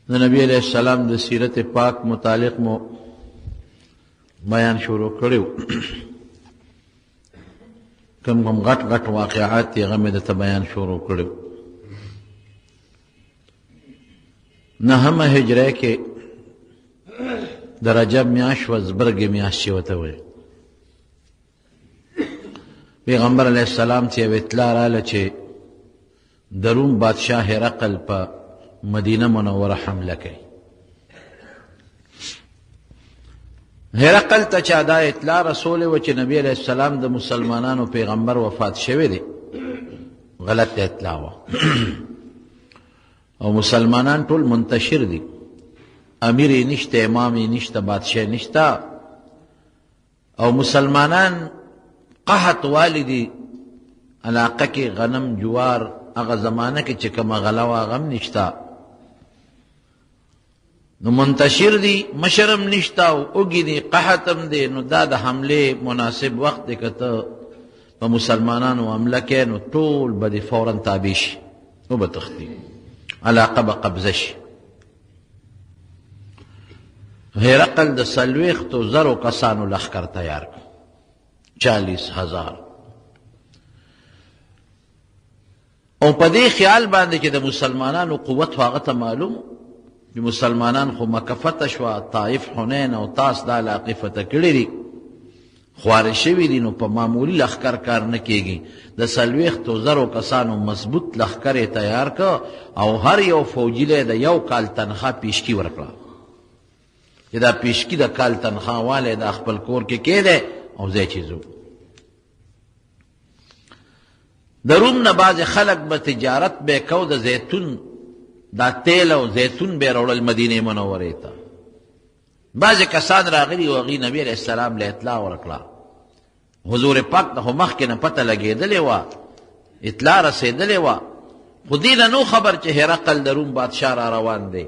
د نبی علیہ السلام د سیرت پاک متعلق مو بیان شروع کړو. کوم غټ غټ واقعات یې هغه مې درته بیان شروع کړو. 9 هجره کې د رجب میاشت و زبرګې میاشت چې ورته وایي. پیغمبر علیه السلام ته یو اطلاع راغله چې د روم بادشاه هرقل په مدینه منوره حمله کوي. هرقل ته چا دا اطلاع رسولې وه چې نبی علیه السلام د مسلمانانو پیغمبر وفات شوی دی. غلط اطلاع وه او مسلمانان ټول منتشر دي. امیر یې نشته، امام یې نشته، بادشاه یې نشته، او مسلمانان قحط والدي علاقه کې غنم جوار هغه زمانه کې چې کومه غله وه هغه هم نشته، نو منتشر دي، مشرم نشته او اوږي دي، قحط هم دی. نو دا د حملې مناسب وخت دی که ته په مسلمانانو حمله کوې نو ټول به دې فورا تابع شي او به تښتي، علاقه به قبضه شي. هرقل د 40,000 کسانو لښکر تیار کړ، 40,000. او په دې خیال باندې چې د مسلمانانو قوت خو هغه ته معلوم چې مسلمانان خو مکه فتح شوه، طائف، حنین او طاس دا علاقې فتح کړي دي، خواره شوي دي، نو په معمولي لښکر کار نه کېږي. د 40,000 کسانو مضبوط لښکر یې تیار کړ او هر یو فوجي له د 1 کال تنخوا پیشکي ورکړه چې دا پیشکي د کال تنخوا والی دا خپل کور کې کېدی او ځای چې ځو. د روم نه بعضې خلک به تجارت به کو د زیتون، دا تیل او زیتون به راوړل مدینې منورې ته. بعضې کسان راغلي و هغوی نبي علیه السلام له اطلاع ورکړه. حضور پاک ته خو مخکې نه پته لګېدلې وه، اطلاع رسېدلې وه، خو دې نه نو خبر چې هرقل د روم بادشاه را روان دی.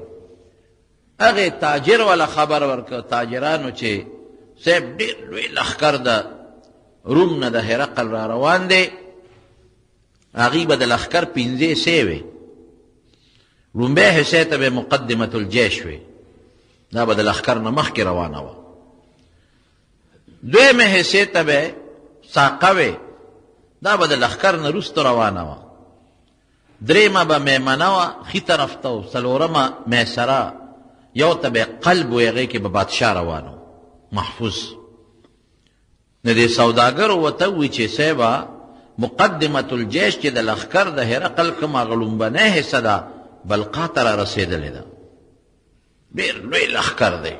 هغې تاجر والا خبر ورکړه تاجرانو چې صاحب ډېر لوی لښکر د روم نه د هرقل را روان دی. هغوی به د لښکر 5 حصې وې. لومبۍ حصې ته به مقدمة الجیش وې، دا به د لښکر نه مخکې روانه وه. دویمې حصې ته به ساقه وې، دا به د لښکر نه وروسته روانه وه. درېیمه به میمنه وه ښي طرف ته، او څلورمه میسره، یو ته به قلب وې، هغې کې به بادشاه روان و محفوظ. نو دې سوداګرو ورته ووایي چې صاحبه مقدمة الجیش چې د لښکر د هرقل کوم هغه لومبنۍ حصه ده بلقا ته را رسېدلې ده، ډېر لوی لښکر دی.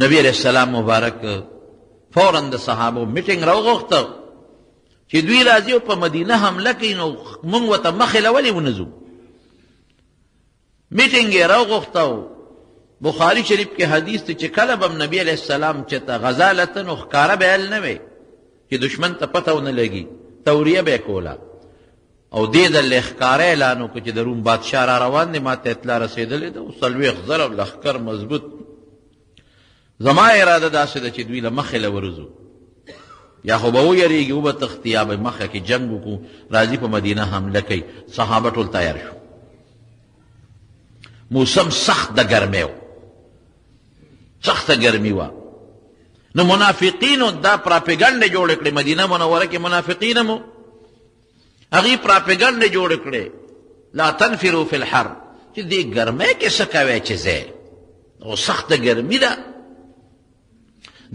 نبی علیه السلام مبارک فوراً د صحابو میټینګ راوغوښته چې دوی راځي او په مدینه حمله کوي، نو موږ ورته مخې له ولې ونه ځو؟ میټینګ یې راوغوښته. بخاري شریف کې حدیث دی چې کله به نبی علیه السلام چې ته غزا لته نو ښکاره به نه وی چې دشمن ته پته ونه لګي، توریه به کوله. او دې ځل یې ښکاره اعلان وکړو چې د روم بادشاه را روان دی، ما ته اطلاع رسېدلې ده، 40,000 لښکر مضبوط. زما اراده داسې ده چې دوی له مخې له ورځو، یا خو به ویرېږي او به تښتي، یا به مخه کې جنګ وکړو، راځي په مدینه حمله کوي. صحابه ټول تیار شو. موسم سخت د ګرمۍ و، سخته ګرمي وه. نو منافقینو دا پراپیګنډې جوړې کړې، مدینه منوره کې منافقین هم هغوی پراپیګنډې جوړې کړې، لا تنفروا فی الحر، چې دې ګرمۍ کې څه کوئ چې ځئ، او سخته ګرمي ده،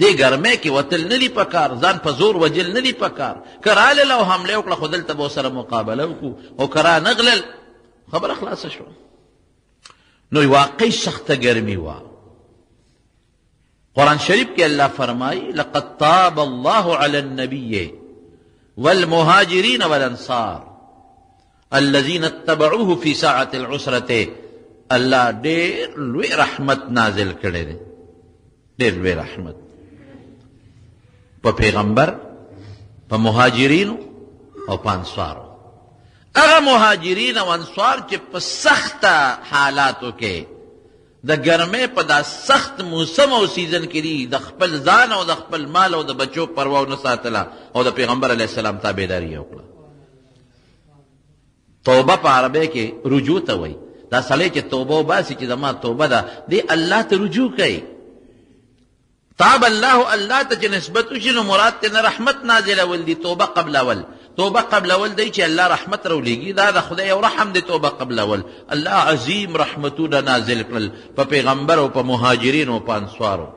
دې ګرمۍ کې وتل نه دي پکار، ځان په زور وجل نه دي پکار. که رالل او حمله وکړه خو دلته به ورسره مقابله وکړو، او که را نغلل خبره خلاصه شوه. نو واقعي سخته ګرمي وه. قرآن شریف کې الله فرمایي لقد تاب الله علی النبی والمهاجرین والانصار الذین اتبعوه فی ساعة العسرة. الله ډېر لوی رحمت نازل کړی دی، ډېر لوی رحمت په پیغمبر، په مهاجرینو او په انصارو. هغه مهاجرین او انصار چې په سخته حالاتو کې د ګرمۍ په دا سخت موسم او سیزن کې دي، د خپل ځان او د خپل مال او د بچو پروا ونه ساتله او د پیغمبر علیه السلام تابعداري یې وکړه. توبه په عربی کې رجوع ته وایي. دا سړی چې توبه وباسي چې زما توبه ده دی الله ته رجوع کوي. تاب الله الله ته چې نسبت وشي نو مراد ته نه رحمت نازلول دي، توبه قبلول. توبه قبلول دی چې الله رحمت راولېږي، دا د خدای یو رحم دی. توبه قبلول الله عظیم رحمتونه نازل کړل په پیغمبر او په مهاجرینو او په انصارو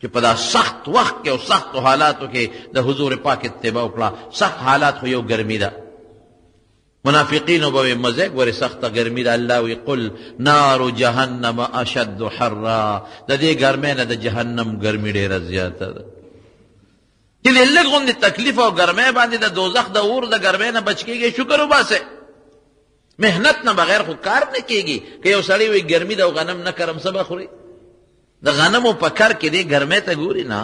چې په دا سخت وخت کې او سختو حالاتو کې د حضور پاک اتباع وکړه. سخت حالات خو یو ګرمي ده، منافقینو به مزه ګورې سخته ګرمي ده. الله وی قل نار جهنم اشد حرا، د دې ګرمۍ نه د جهنم ګرمي ډېره زیاته ده. چې د لږ غوندې تکلیف او ګرمۍ باندې د دوزخ د اور د ګرمۍ نه بچ کېږي، شکر وباسئ. محنت نه بغیر خو کار نه کېږي. که یو سړی وي ګرمي ده او غنم نه کرم څه به خوري؟ د غنمو په کر کې دی ګرمۍ ته ګوري نه،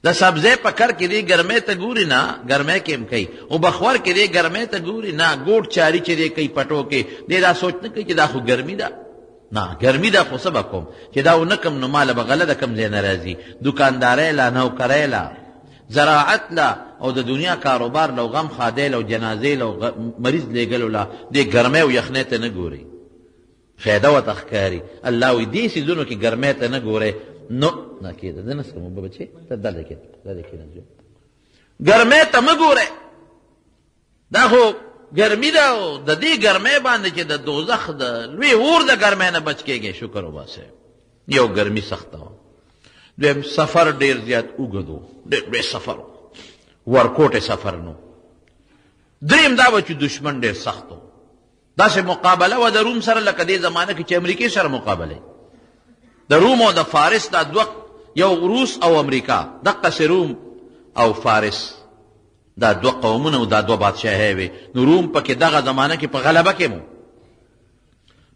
د سبزۍ په کر کې دی ګرمۍ ته ګوري نه، ګرمۍ کې هم کوي. او بخور کې دی ګرمۍ ته ګوري نه، ګوټ چاري چې دی کوي پټو کې دی دا سوچ نه کوي چې دا خو ګرمي ده. نه ګرمي ده خو څه به کوم چې دا ونه کم نو ماله به غله د کم ځای نه راځي. دوکاندارۍ له، نوکرۍ له، زراعت له او د دنیا کاروبار له، غم خادۍ له، جنازې له، مریض لیږلو له، دې ګرمۍ او یخنۍ ته نه ګوري، فایده ورته ښکاري. الله وایي دې څیزونو کې ګرمۍ ته نه ګورئ نو نه کېده. زه نه څکم اوبه بچې، ته دلته کښېنه، ګرمۍ ته مه ګورئ. دا خو ګرمي ده او د دې ګرمۍ باندې چې د دوزخ د لوی اور د ګرمۍ نه بچ کېږي، شکر وباسئ. یو ګرمي سخته وه. دویم سفر ډېر زیات اوږد و، ډېر لوی سفر و، ورکوټې سفر نو. دریم دا به چې دشمن ډېر سخت و. داسې مقابله وه د روم سره لکه دې زمانه کې چې امریکې سره مقابله. د روم او د فارس دا دوه، یو روس او امریکا، دقسې روم او فارس دا دوه قومونه او دا دوه بادشاهۍ وې. نو روم پکې دغه زمانه کې په غلبه کې مو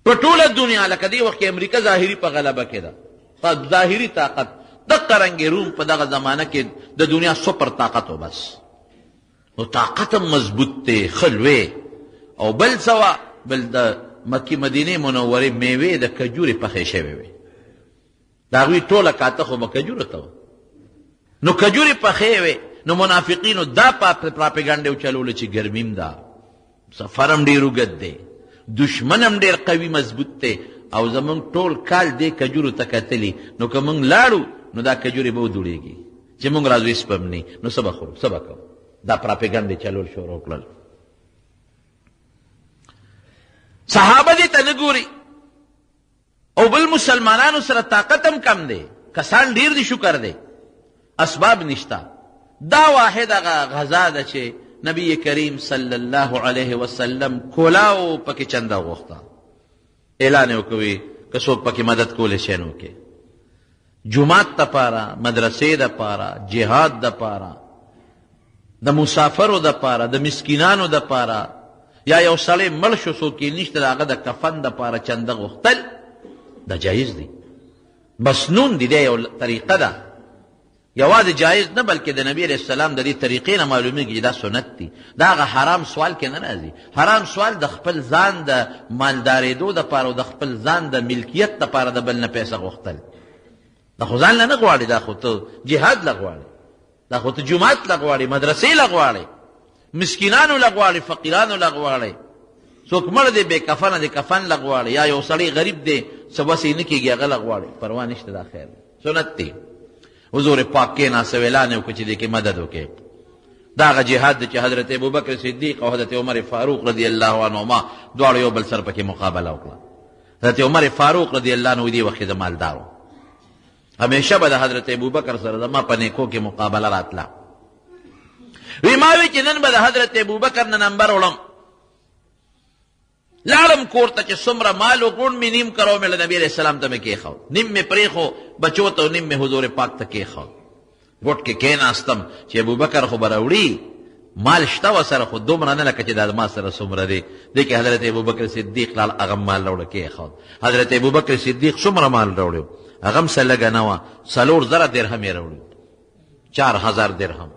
په ټوله دنیا، لکه دې وخت کې امریکا ظاهري په غلبه کې ده، په ظاهري طاقت. دقه رنګې روم په دغه زمانه کې د دنیا سپر طاقت و بس. نو طاقت هم مضبوط دی، ښه لوی. او بل څه وه، بل د مکې مدینې منورې میوې د کجورې پخې شوې وې. د هغوی ټوله کاته خو به کجورو ته وه. نو کجورې پخې وې. نو منافقینو دا پراپیګنډې وچلوله چې ګرمیم ده، سفر هم ډېر اوږد دی، دشمن هم ډېر قوي مضبوط دی، او زمونږ ټول کال دې کجورو ته کتلي. نو که موږ لاړو نو دا کجورې به ودوړېږي چې موږ راځو سپمني. نو څه به خورو، څه به کوو؟ دا پراپیګنډې چلول شروع کړل. صحابه دې ته نه ګوري. او بل مسلمانانو سره طاقت هم کم دی، کسان ډېر دي، شکر دی، اسباب نشته. دا واحد هغه غذا ده چې نبی کریم صلی الله علیه وسلم کولاو پکې چنده غوښته، اعلان یې وکوي که څوک پکې مدد کولی شي نو وکړي. جومات دپاره، مدرسې دپاره، جهاد دپاره، د مسافرو دپاره، د مسکینانو دپاره، یا یو سړی مړ شو څوک یې نشته د هغه د کفن دپاره چنده غوښتل، دا جایز دی، مسنون دی. دا یو طریقه ده، یوازې جایز نه بلکې د نبی علیه السلام د دې طریقې نه معلومیږي چې دا سنت دی. دا هغه حرام سوال کې نه راځي. حرام سوال د خپل ځان د مالدارېدو دپاره او د خپل ځان د ملکیت دپاره د بل نه پیسه غوښتل، دا خو ځان له نه غواړي، دا خو ته جهاد له غواړي، دا خو ته جومات له غواړي، مدرسې له غواړي، مسکینانو له غواړي، فقیرانو له غواړي. څوک مړ دی بې کفنه دی، کفن له غواړي، یا یو سړی غریب دی څه وس یې نه کېږي هغه له غواړي، پروا نشته، دا خیر سنت دی. حضور پاک کېناسته اعلان یې وکړه چې دې کې مدد وکړي. دا هغه جهاد دی چې حضرت ابوبکر صدیق او حضرت عمر فاروق رضی الله عنهما دواړو یو بل سره پکې مقابله وکړه. حضرت عمر فاروق رضی الله عنه دې وخت د مالدار و، همیشه به د حضرت ابوبکر سره زما په نیکو کې مقابله راتله. وی ما وی چې نن به د حضرت ابوبکر نه نمبر وړم، لاړم کور ته چې څومره مال و غونډ مې نیم کرو مې له نبي علیه السلام ته مې کېښود، نیم مې پرېښو بچو ته او نیم مې حضور پاک ته کېښود. ګوټ کې کېناستم چې ابوبکر خو به راوړي، مال شته ورسره، خو دومره نه لکه چې دا ما سره څومره دی. دې کې حضرت ابوبکر صدیق لاړ هغه مال راوړه کېښود. حضرت ابوبکر صدیق څومره مال راوړی و؟ هغه هم څه لږه نه وه، 4,000 درهم یې راوړي، 4,000 درهم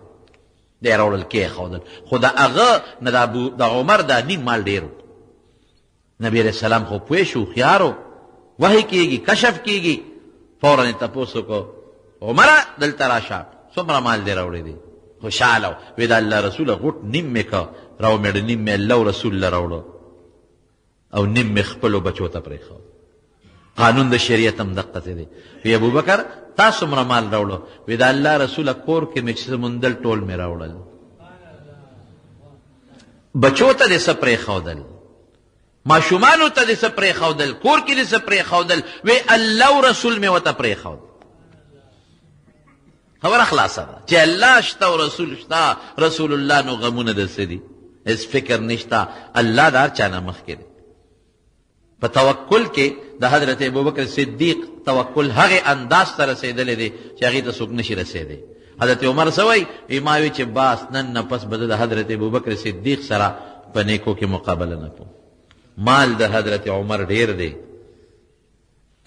دی راوړل کېښودل. خو د هغه نه د عمر دا نیم مال ډېر و. نبی علیہ السلام خو پوه شو، خیارو وحی کېږي، کشف کېږي، فوراً یې تپوس وکړو عمره دلته راشه، څومره مال دې راوړی دی؟ خوشحاله و، وی د الله رسوله غوټ نیم مې که راومېړه، نیم مې الله رسول له راوړه. او نیم مې خپلو بچو ته پرېښود. قانون د شریعت هم دقسې دی. وی ابوبکر تا څومره مال راوړو؟ وی د الله رسوله کور کې مې چې موندل ټول مې راوړل. بچو ته دې څه پرېښودل؟ ماشومانو ته دې څه پرېښودل؟ کور کې دې څه پرېښودل؟ وی الله او رسول مې ورته پرېښود. خبره خلاصه ده چې الله شته او رسول شته، رسول الله نو غمونه د څه دي؟ هېڅ فکر نشته. الله د هر چا نه مخکې دی. په توکل کې د حضرت ابوبکر صدیق توکل هغې انداز ته رسېدلی دی چې هغې ته څوک نشي رسېدی. حضرت عمر څه وایي؟ ما وی چې باس نن نه پس به د حضرت ابوبکر صدیق سره په نیکو کې مقابله نه کوم. مال د حضرت عمر ډېر دی،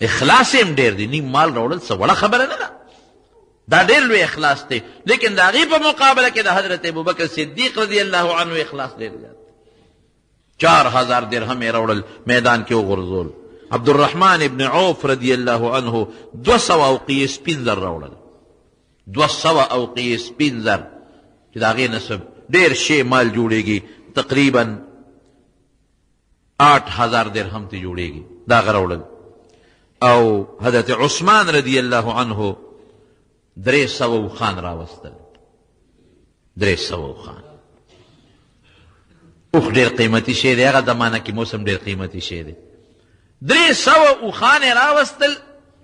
اخلاص یې هم ډېر دی. نیم مال راوړل څه وړه خبره نه ده، دا ډېر لوی اخلاص دی. لیکن د هغې په مقابله کې د حضرت ابوبکر صدیق رضی الله عنه اخلاص ډېر زیات. 4000 درهم یې راوړل، میدان کې وغورځول. عبدالرحمن ابن عوف رضی الله عنه 200 اوقیې سپین زر راوړل. 200 اوقیې سپین زر چې د هغې نسب ډېر شی مال جوړېږي، تقریبا 8000 درهم ته جوړېږي، دا هغه راوړل. او حضرت عثمان رضی الله عنه 300 اوښان راوستل. 300 اوښان. اوښ ډېر قیمتي شی دی، هغه زمانه کې موسم ډېر قیمتي شی دی. 300 اوښان یې راوستل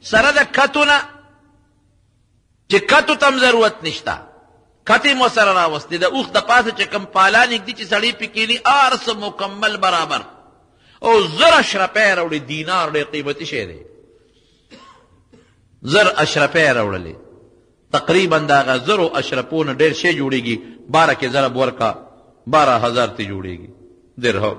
سره د کتو نه، چې کتو ته هم ضرورت نشته. کتې مو سره راوستې، د اوښ د پاسه چې کوم پالان ږدي چې سړی پې کښېني هر څه مکمل برابر. او 1000 اشرفۍ راوړې. دینار ډېر قیمتي شی دی. 1000 اشرفۍ راوړلې. تقریبا د هغه 1000 اشرفو نه ډېر شی جوړېږي. 12 کې ضرب ورکړه 12000 ته جوړېږي درهم.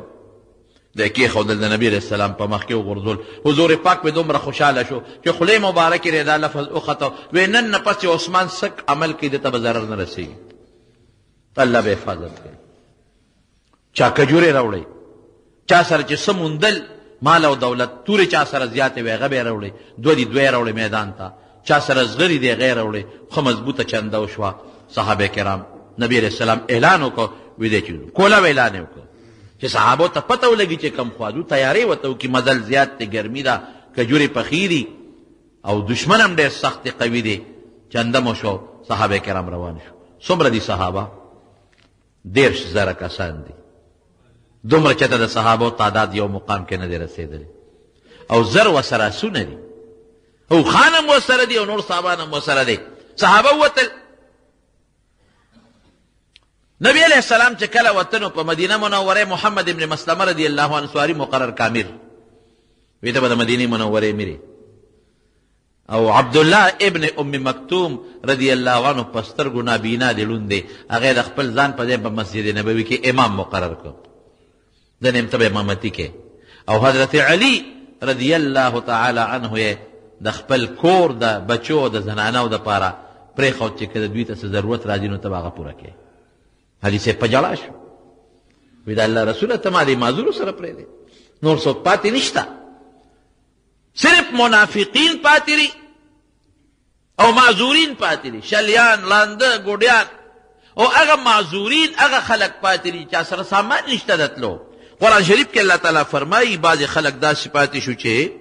د کېښودل د نبي علیه السلام په مخ کې وغورځول. حضور پاک پې دومره خوشحاله شو چې خولې مبارکې رې دا لفظ وخته، وی نن نه پس چې عثمان سک عمل کوي ده ته به ضرر نه رسېږي، الله به حفاظت کوي. چا کجورې راوړئ، چا سره چې څه موندل مال او دولت، تورې چا سره زیاتې وی هغه به یې راوړئ. دوه دي دوه یې راوړئ میدان ته. چا سره زغرې دی هغه یې راوړئ. ښه مضبوطه چنده وشوه. صحابه کرام نبي علیه السلام اعلان وکړ، وی دی چې کوله اعلان یې وکړ چې صحابو ته پته ولګي چې کم خوادو تیارې ورته وکړي، مزل زیات دی، ګرمي ده، کجورې پخې دي او دشمن هم ډېر سخت قوي دی. چنده مو شو، صحابه کرام روان شو. څومره دي صحابه؟ 10000 کسان دي. دومره چېرته د صحابو تعداد یو مقام کې نه دی رسېدلی. او 1000 ورسره اسونه دي، اوښان هم ورسره دي او نور صحابان هم ورسره دي. صحابه ووتل. نبی علیہ السلام چې کله وطنو په مدینه منوره، محمد ابن مسلمه رضی الله عنه سواری مقرر کامر وی ته به د مدینې منورې میرې. او عبدالله ابن ام مکتوم رضی الله عنه په سترګو نابینا دی، لوند دی، هغه د خپل ځان په ځای په مسجد نبوي کې امام مقرر کړ، د نیم ته به امامتي کې. او حضرت علی رضی الله تعالی عنه یې د خپل کور د بچو د زنانو دپاره پرېښود چې که د دوی ته څه ضرورت راځي نو ته به هغه پوره کړې. حاجي صاحب په ژړا شو، وی د الله رسوله ته ما دې معذورو سره پرېږدې، نور څوک پاتې نشته، صرف منافقین پاتې دي او معذورین پاتې دي، شلیان، لانده، ګوډیان او هغه معذورین، هغه خلک پاتې دي چا سره سامان نشته د تلو. قرآن شریف کې الله تعالی فرمایي بعضې خلک داسې پاتې شو چې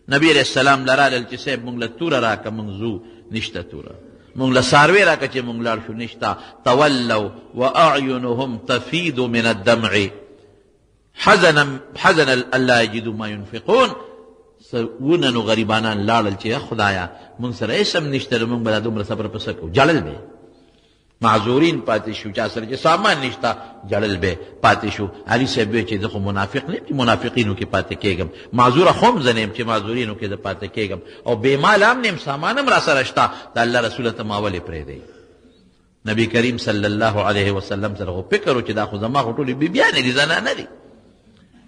نبی علیه السلام لرالل چې صاحب مونږ له توره راکه، مونږ ځو، نشته توره، مونږ له څاروی راکه چې مونږ لاړ شو، نشته. تولوا واعینهم تفیض من الدمع حزنا الا یجدوا ما ينفقون. ونه نو غریبانان لاړل چې خدایا مونږ سره هېڅ هم نشته، نو مونږ به دا دومره صبر په څه کوو؟ جړل به. معذورین پاتې شو، چا سره چې سامان نشته جړل به پاتې شو. علي صاحب وی چې زه خو منافق نه یم چې منافقینو کې پاتې کېږم، معذوره خو هم زه نه یم چې معذورینو کې زه پاتې کېږم، او بې ماله هم نه یم، سامان هم را سره شته. د الله رسوله ته ما ولې پرېږدئ؟ نبي کریم صلی الله علیه وسلم سره خو فکر و چې دا خو زما خو ټولې بیبیانې دي، زنانه دي،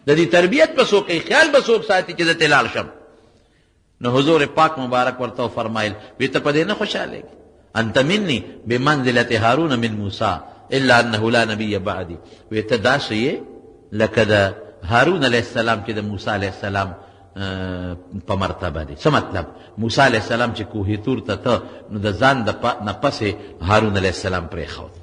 د دې تربیت به څوک کوي، خیال به څوک ساتي چې زه ترې لاړ شم. نو حضور پاک مبارک ورته وفرمایل، وی ته په دې نه خوشحالېږي؟ انت مني بمنزلة هارون من موسى الا انه لا نبي بعدي. وی ته داسې یې لکه د هارون علیه السلام چې د موسی علیه السلام په مرتبه دی. څه مطلب؟ موسی علیه السلام چې کوهې تور ته نو د ځان نه پسې هارون علیه السلام پرېښود.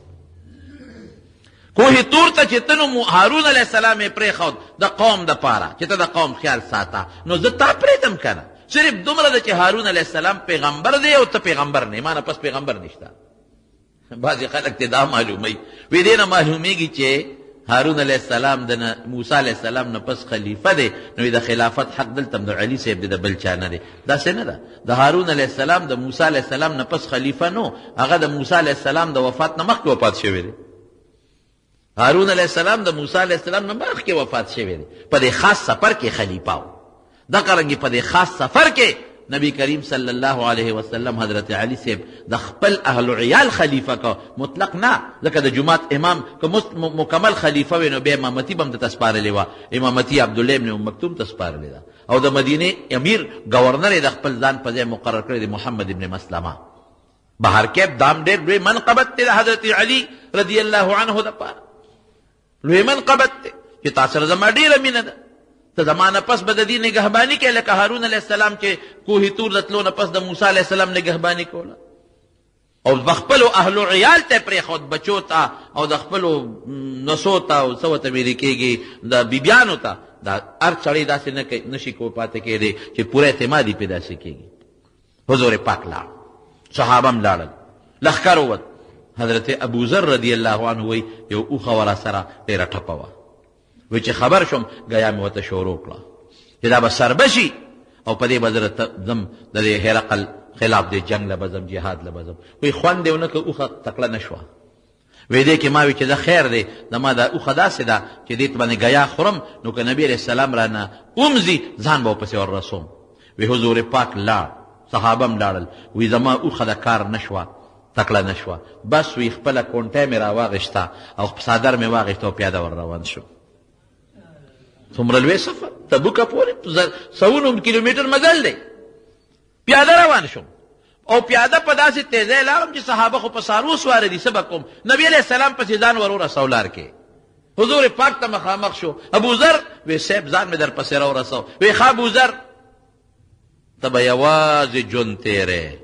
کوه تور ته چې ته نو هارون علیه السلام یې پرېښود د قوم دپاره چې ته د قوم خیال ساته، نو زه تا پرېږدم که نه. صرف دومره ده چې هارون علیه السلام پیغمبر دی او ته پیغمبر نه، ما نه پس پیغمبر نشته. بعضې خلک ته دا معلوموي، وی دې نه معلومیږي چې هارون علیه السلام د موسی علیه السلام نه پس خلیفه دی، نو د خلافت حق دلته د علي صاحب دی، د بل چا نه دی. داسې نه ده. د هارون علیه السلام د موسی علیه السلام نه پس خلیفه نو، هغه د موسی علیه السلام د وفات نه مخکې وفات شوی دی. هارون علیه السلام د موسی علیه السلام نه مخکې وفات شوی دی، په دې خاص سفر کې خلیفه و. دغه رنګې په دې خاص سفر کې نبی کریم صلی الله علیه وسلم حضرت علی صاحب د خپل اهل عیال خلیفه که، مطلق نه، ځکه د جماعت امام که مکمل خلیفه وی نو بیا امامتي به هم ته سپارلې وه، امامتي عبدالله ابن ام مکتوم ته سپارلې ده. او د مدینې امیر گورنر یې د خپل ځان په ځای مقرر کړی دی محمد ابن مسلمه. بهر کیب دام ډېر لوی منقبت دی د حضرت علی رضی الله عنه دپاره، لوی منقبت دی چې تا سره زما ډېره مینه ده، ته زما نه پس به د دې نګهباني کوې لکه هارون علیه السلام چې کوه تور د تلو نه پس د موسی علیه السلام نګهباني کوله، او د خپلو اهلو عیال ته یې پرېښود، بچو ته او د خپلو نسو ته او څه ورته ویلې کېږي د بیبیانو ته. دا هر سړی داسې نشي پاتې کېدی چې پوره اعتماد یې پې داسې کېږي. حضور پاک لاړ، صحابه هم لاړل، لښکر ووت. حضرت ابوذر رضی الله عنه وی یو اوښه ورا سره ډېره ټپه وه، وی چې خبر شم ګیا مې ورته شروع کړه چې دا به سربه شي او په دې به زه ځم د دې هرقل خلاف دې جنګ له به ځم، جهاد له به ځم. وی خوند دې ونه کړه، اوښه تکړه نه شوه. وی دې کې ما وی چې دا خیر دی، زما دا اوښه داسې ده چې دې ته باندې ګیا خورم، نو که نبي علیه السلام رانه ومځي ځان به ورپسې وررسوم. وی حضور پاک لاړ، صحابه هم لاړل. وی زما اوښه د کار نه شوه، تکړه نه شوه. بس وی خپله کونټۍ مې راواغېسته او څادر مې واغېسته او پیاده ور روان شو. څومره لوی سفر، تبوکه پورې سوونه کیلومیټر مزل دی، پیاده روان شوم. او پیاده په داسې تیزۍ لاړم چې صحابه خو په څاروو سواره دي، څه به کوم. نبي علیه السلام پسې ځان ور ورسو لار کې، حضور پاک ته مخامخ شو. ابوذر وی صاحب ځان مې در پسې راورسو. وی ښه ابوذر ته به یوازې ژوند تیری،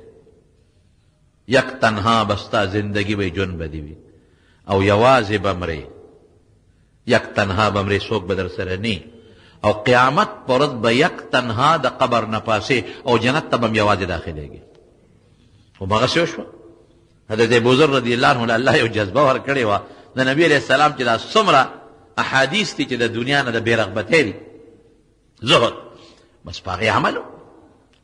یک تنها به ستا زندګي به ژوند به دې وي او یوازې به مرې، یک تنها به مرې، څوک به در سره نه، او قیامت پر ورځ به یک تنها د قبر نه پاسې او جنت ته به هم یوازې داخلېږي. خو هغسې وشوه. حضرت ابوذر رضی الله عنه الله یو جذبه ورکړې وه د نبي علیه السلام چې دا څومره احادیث دي چې د دنیا نه د بې رغبتۍ دي، زهد، بس په هغې عمل و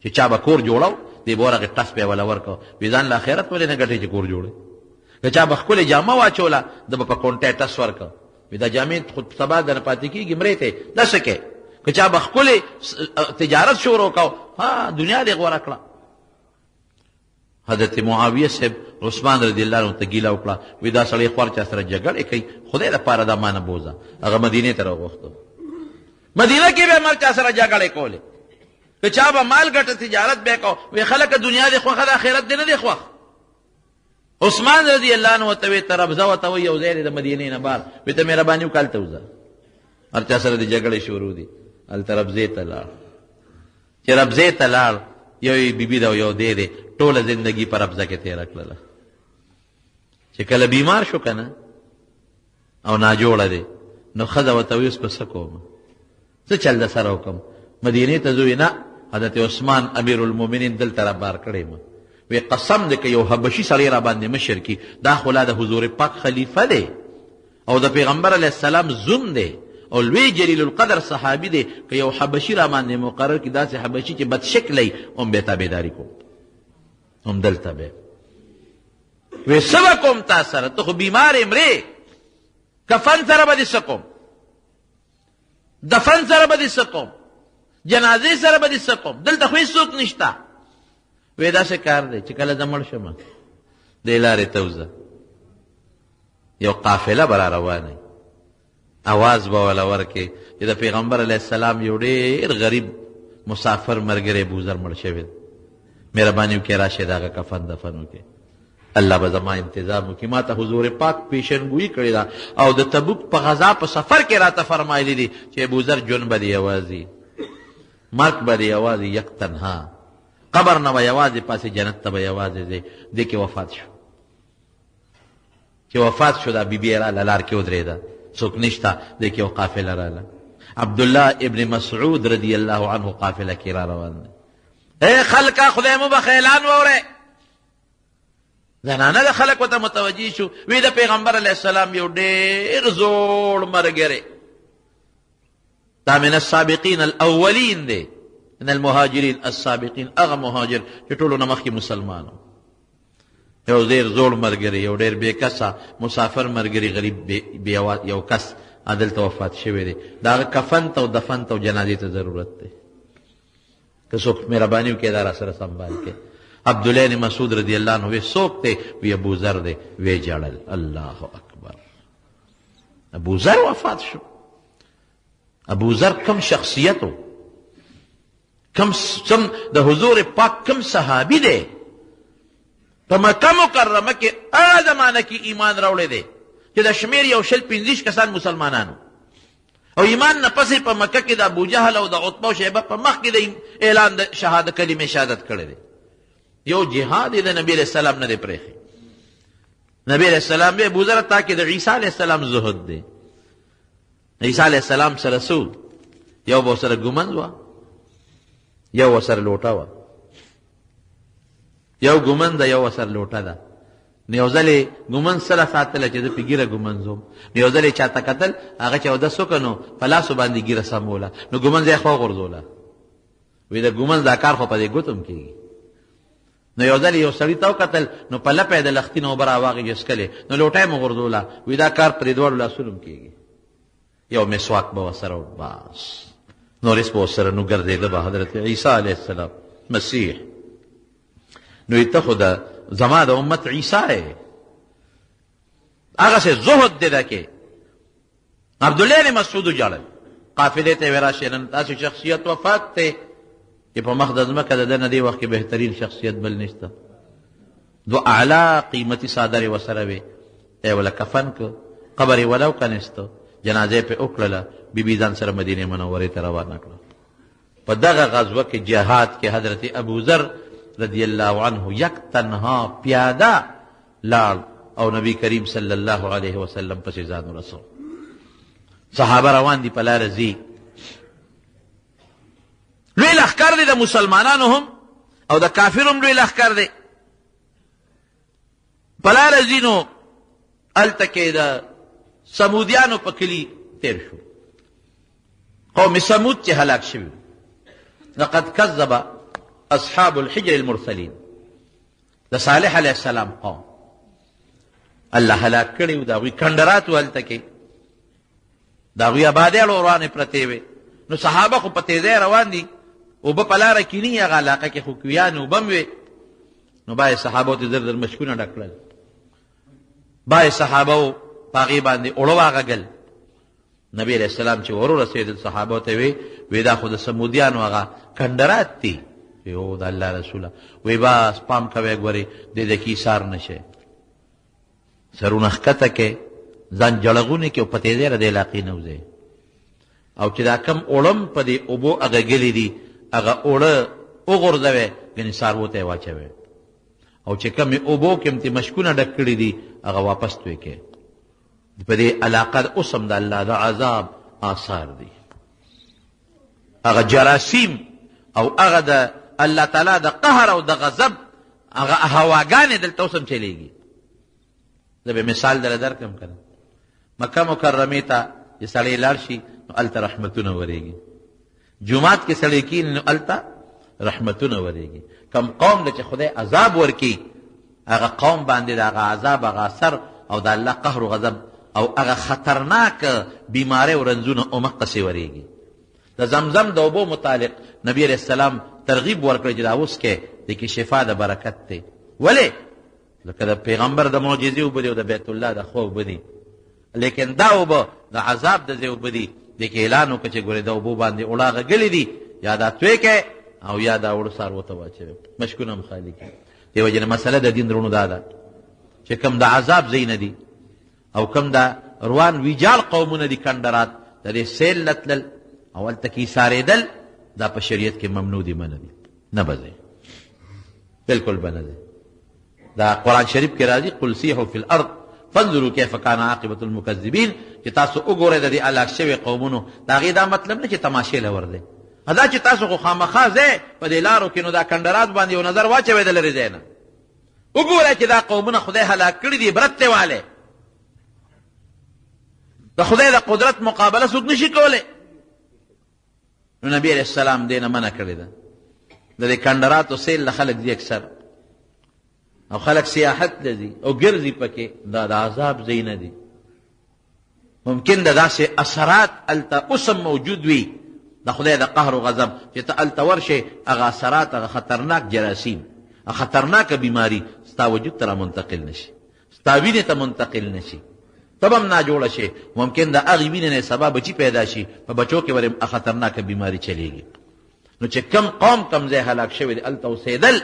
چې چا به کور جوړو دی به ورغې ټس به یې وله ورکو. وي ځان له آخرت ولې نه ګټې چې کور جوړې. که چا به ښکلې جامه واچوله ده به په کونټۍ ټس ورکو. وي دا جامې خو سبا درنه پاتې کېږي، مرې ته داسې کې. که چا به ښکلې تجارت شروع کو، ها دنیا دې غوره کړه. حضرت معاویه صاحب عثمان رضی الله عنه ته ګیله وکړه، وی دا سړی خور چا سره جګړې کوي، خدای دپاره دا ما نه بوځه. هغه مدینې ته راوغوښتو. مدینه کې به مال چا سره جګړې کولې، که چا به مال ګټه تجارت به کو. وی خلکه دنیا دې خوښه ده، آخرت دې نه دی خوښ. عثمان رضی الله عنه ورته وی ته ربضه ورته وایي یو ځای دی د مدینې نه بار، وی ته مهرباني وکړه هلته وځه. هر چا سره دې جګړې شروع دي. هلته ربضې ته لاړ. چې ربضې ته لاړ، یو یې بیبي ده او یو دی دی، ټوله زندګي په ربضه کې تېره کړله. چې کله بیمار شو که نه او ناجوړه دی، نو ښځه ورته وایي اوس به څه کوم، څه چل د سره وکړم. مدینې ته ځو. نه، حضرت عثمان امیر المؤمنین دلته را بار کړی ما. وی قسم دی که یو حبشي سړی را باندې مشر کي، دا خو لا د حضور پاک خلیفه دی او د پیغمبر علیه السلام زوم دی او لوی جلیل القدر صحابي دی. که یو حبشي را باندې مقرر کي، داسې حبشي چې بد شکلی، هم به تابعداري کوم، هم دلته به. وی څه به کوم تا سره، ته خو بیمار یې مرې، کفن سره به دې څه کوم، دفن سره به دې څه کوم، جنازې سره به دې څه کوم، دلته خو هېڅوک نشته. وی داسې کار دی چې کله زه مړ شم دې لارې ته وځه، یو قافله به را روانه، اواز به وله ورکې چې د پیغمبر علیه السلام یو ډېر غریب مسافر ملګری ابوذر مړ شوی، مهرباني وکړئ راشئ د هغه کفن دفن وکړئ. الله به زما انتظام وکړي. ما ته حضور پاک پیشنګویي کړې ده او د تبوک په غذا په سفر کې راته فرمایلی دي چې ابوذر ژوند به دې یوازې، مرګ به دې یوازې، یک تنها، قبر نه به یوازې پاسې، جنت ته به یوازې ځې. دې کې وفات شو. چې وفات شو دا بیبي راله لار کې ودرېده څوک نشته دی کې یو قافله راله عبدالله ابن مسعود رضی الله عنه قافله کې را روان دی ای خلکه خدای مو بخ اعلان واورئ زنانه د خلک ورته متوجه شو وی د پیغمبر علیه السلام یو ډېر زوړ ملګری دا من السابقین الاولین دی من المهاجرین السابقین هغه مهاجر چې ټولو نه مخکې مسلمانو یو ډېر زوړ ملګری یو ډېر بېکسه مسافر ملګری غریب یو کس دلته وفات شوی دی د هغه کفن ته او دفن ته او جنازې ته ضرورت دی که څوک مهرباني وکړي دا را سره سنبال کړي عبدالله بن مسعود رضی الله عنه وی څوک دی وی ابو ذر دی وی جړل الله اکبر ابو ذر وفات شو ابو ذر کم شخصیت و کم د حضور پاک کم صحابي دی په مکه مکرمه کې هغه زمانه کې ایمان راوړی دی چې د شمیر یو 15 کسان مسلمانانو او ایمان نه پسې په مکه کې د ابوجهل او د عتبه او شیبه په مخ کې د اعلان د شهادت کلمې شهادت کړی دی یو جهاد د نبی علیہ السلام نه دی پرېښی نبی علیہ السلام به ابو ذر ته کې د عیسی علیہ السلام زهد دی عیسی علیہ السلام سره څو یو به سره ګمنځ وه یو سره لوټه وه یو ګمنځ ده یو سره لوټه ده نو یو ځل یې ګمنځ سره ساتله چې زه پې ږیره ګمنځوم نو یو ځل یې چاته کتل هغه چې اودس وکړه نو په لاسو باندې ږیره سموله نو ګمنځ یې خوا غورځوله وی د ګمنځ دا کار خو په دې ګوتم کېږي نو یو ځل یو سړي ته وکتل نو په لپه یې د لختي نه اوبه راواغې جسکلې نو لوټه یې مو غورځوله وی دا کار په دې دواړو لاسونو هم کېږي یو مسواک به ورسره و بس نورس به ورسره نو ګرځېده به حضرت عیسی علیه السلام مسیح نو ته خو د زما د امت عیسی یې هغسې زهد دی ده کې عبدالله بن مسعود وجړل قافلې ته یې ویې راشئ نن داسې شخصیت وفات دی چې په مخ د ځمکه د ده نه دې وخت کې بهترین شخصیت بل نشته دو اعلی قیمتي څادرې ورسره وې ای وله کفن که قبر یې ولو کنیسته جنازه پې وکړله بیبي ځان سره مدینې منورې ته روانه کړه په دغه غزوه کې جهاد کې حضرت ابو ذر رضی الله عنه یک تنها پیاده لاړ او نبی کریم صلی الله علیه وسلم پسې ځان ورسو صحابه روان دي په لاره ځي لوی لښکر دی د مسلمانانو هم او د کافر هم لوی لښکر دی په لاره ځي نو هلته کې د سمودیانو په کلي تیر شو قوم سمود چې هلاک شوي لقد کذب اصحاب الحجر المرسلین د صالح علیه السلام قوم الله هلاک کړي و د هغوی کنډرات و هلته کې د هغوی آبادیاړو ورانې پرتې وې نو صحابه خو په تیزۍ روان دي اوبه په لاره کیني هغه علاقه کې خو کویانې اوبه هم وې نو باید صحابو ته زر زر مشکونه ډک کړل باید صحابو په هغې باندې اوړه واغږل نبی علیه السلام چې ورورسېدل صحابو ته وی دا خو د سمودیانو هغه کنډرات دي او د الله رسوله وی بس پام کوئ ګورې دې د کې ایثار نه شي سرونه ښکته کې ځان جړغونې کې او په تیزۍ را د علاقې نه وځئ او چې دا کم اوړم په دې اوبو اغږلي دي هغه اوړه وغورځوئ ګنې څاروو ته یې واچوئ او چې کمې اوبو کې هم ترې مشکونه ډک کړي دي هغه واپس توی کړئ په دې علاقه اوس هم د الله د عذاب آثار دي هغه جراثیم او هغه د الله تعالی د قهر او د غضب هغه هواګانې دلته اوس هم چلیږي زه به مثال دله درکړم که نه مکه مکرمې ته چې سړی لاړ شي نو هلته رحمتونه ورېږي جومات کې سړی کښېني نو هلته رحمتونه ورېږي کم قوم ده چې خدای عذاب ورکړي هغه قوم باندې د هغه عذاب هغه اثر او د الله قهر و غضب او هغه خطرناک بیماری او رنځونه همقسې ورېږي د زمزم د اوبو متعلق نبی علیه السلام ترغیب ورکړی چې دا اوس کې د کې شفا د برکت دی ولې لکه د پیغمبر د معجزې اوبه دي او د بیت الله د ښه اوبه دي لیکن دا اوبه د عذاب د ځای اوبه دي دې کې اعلان وکړه چې ګورې د اوبو باندې اوړه غږلي دي یا دا توی کړئ او یا دا اوړه څاروو ته واچوئ مشکونه هم خالي کړي دې وجې نه مسله د دین درونو دا ده چې کوم د عذاب ځایونه دي او کوم د روان ویجال قومونه دي کنډرات د دې سیل نه تلل او هلته کې ایسارېدل دا په شریعت کې ممنوع دي منع دي نه به ځئ بالکل به نه ځئ دا قرآن شریف کې راځي قل سیحوا فی الارض فانظروا کیف کان عاقبة المکذبین چې تاسو وګورئ د دې هلاک شوي قومونو د هغې دا مطلب نه چې تماشې لور دی دا چې تاسو خو خامخا ځئ په دې لارو کې نو دا کنډرات باندې یو نظر واچوئ د لرې ځای نه وګورئ چې دا قومونه خدای هلاک کړي دي عبرت دی والی د خدای د قدرت مقابله څوک نشي کولی نو نبی علیه السلام دې نه منع کړې ده د دې کنډراتو سیل له خلک دي اکثر او خلک سیاحت له ځي او ګرځي پکې دا د عذاب ځای نه دي ممکن د داسې اثرات هلته اوس هم موجود وي د خدای د قهر و غضب چې ته هلته ورشې هغه اثرات هغه خطرناک جراثیم هغه خطرناکه بیماري ستا وجود ته را منتقل نشي ستا وینې ته منتقل نشي ته به هم ناجوړه شي ممکن د هغې وینې نه سبا بچي پیدا شي په بچو کې ورې خطرناکه بیماري چلیږي نو چې کم قوم کم ځای هلاک شوی دی هلته اوسېدل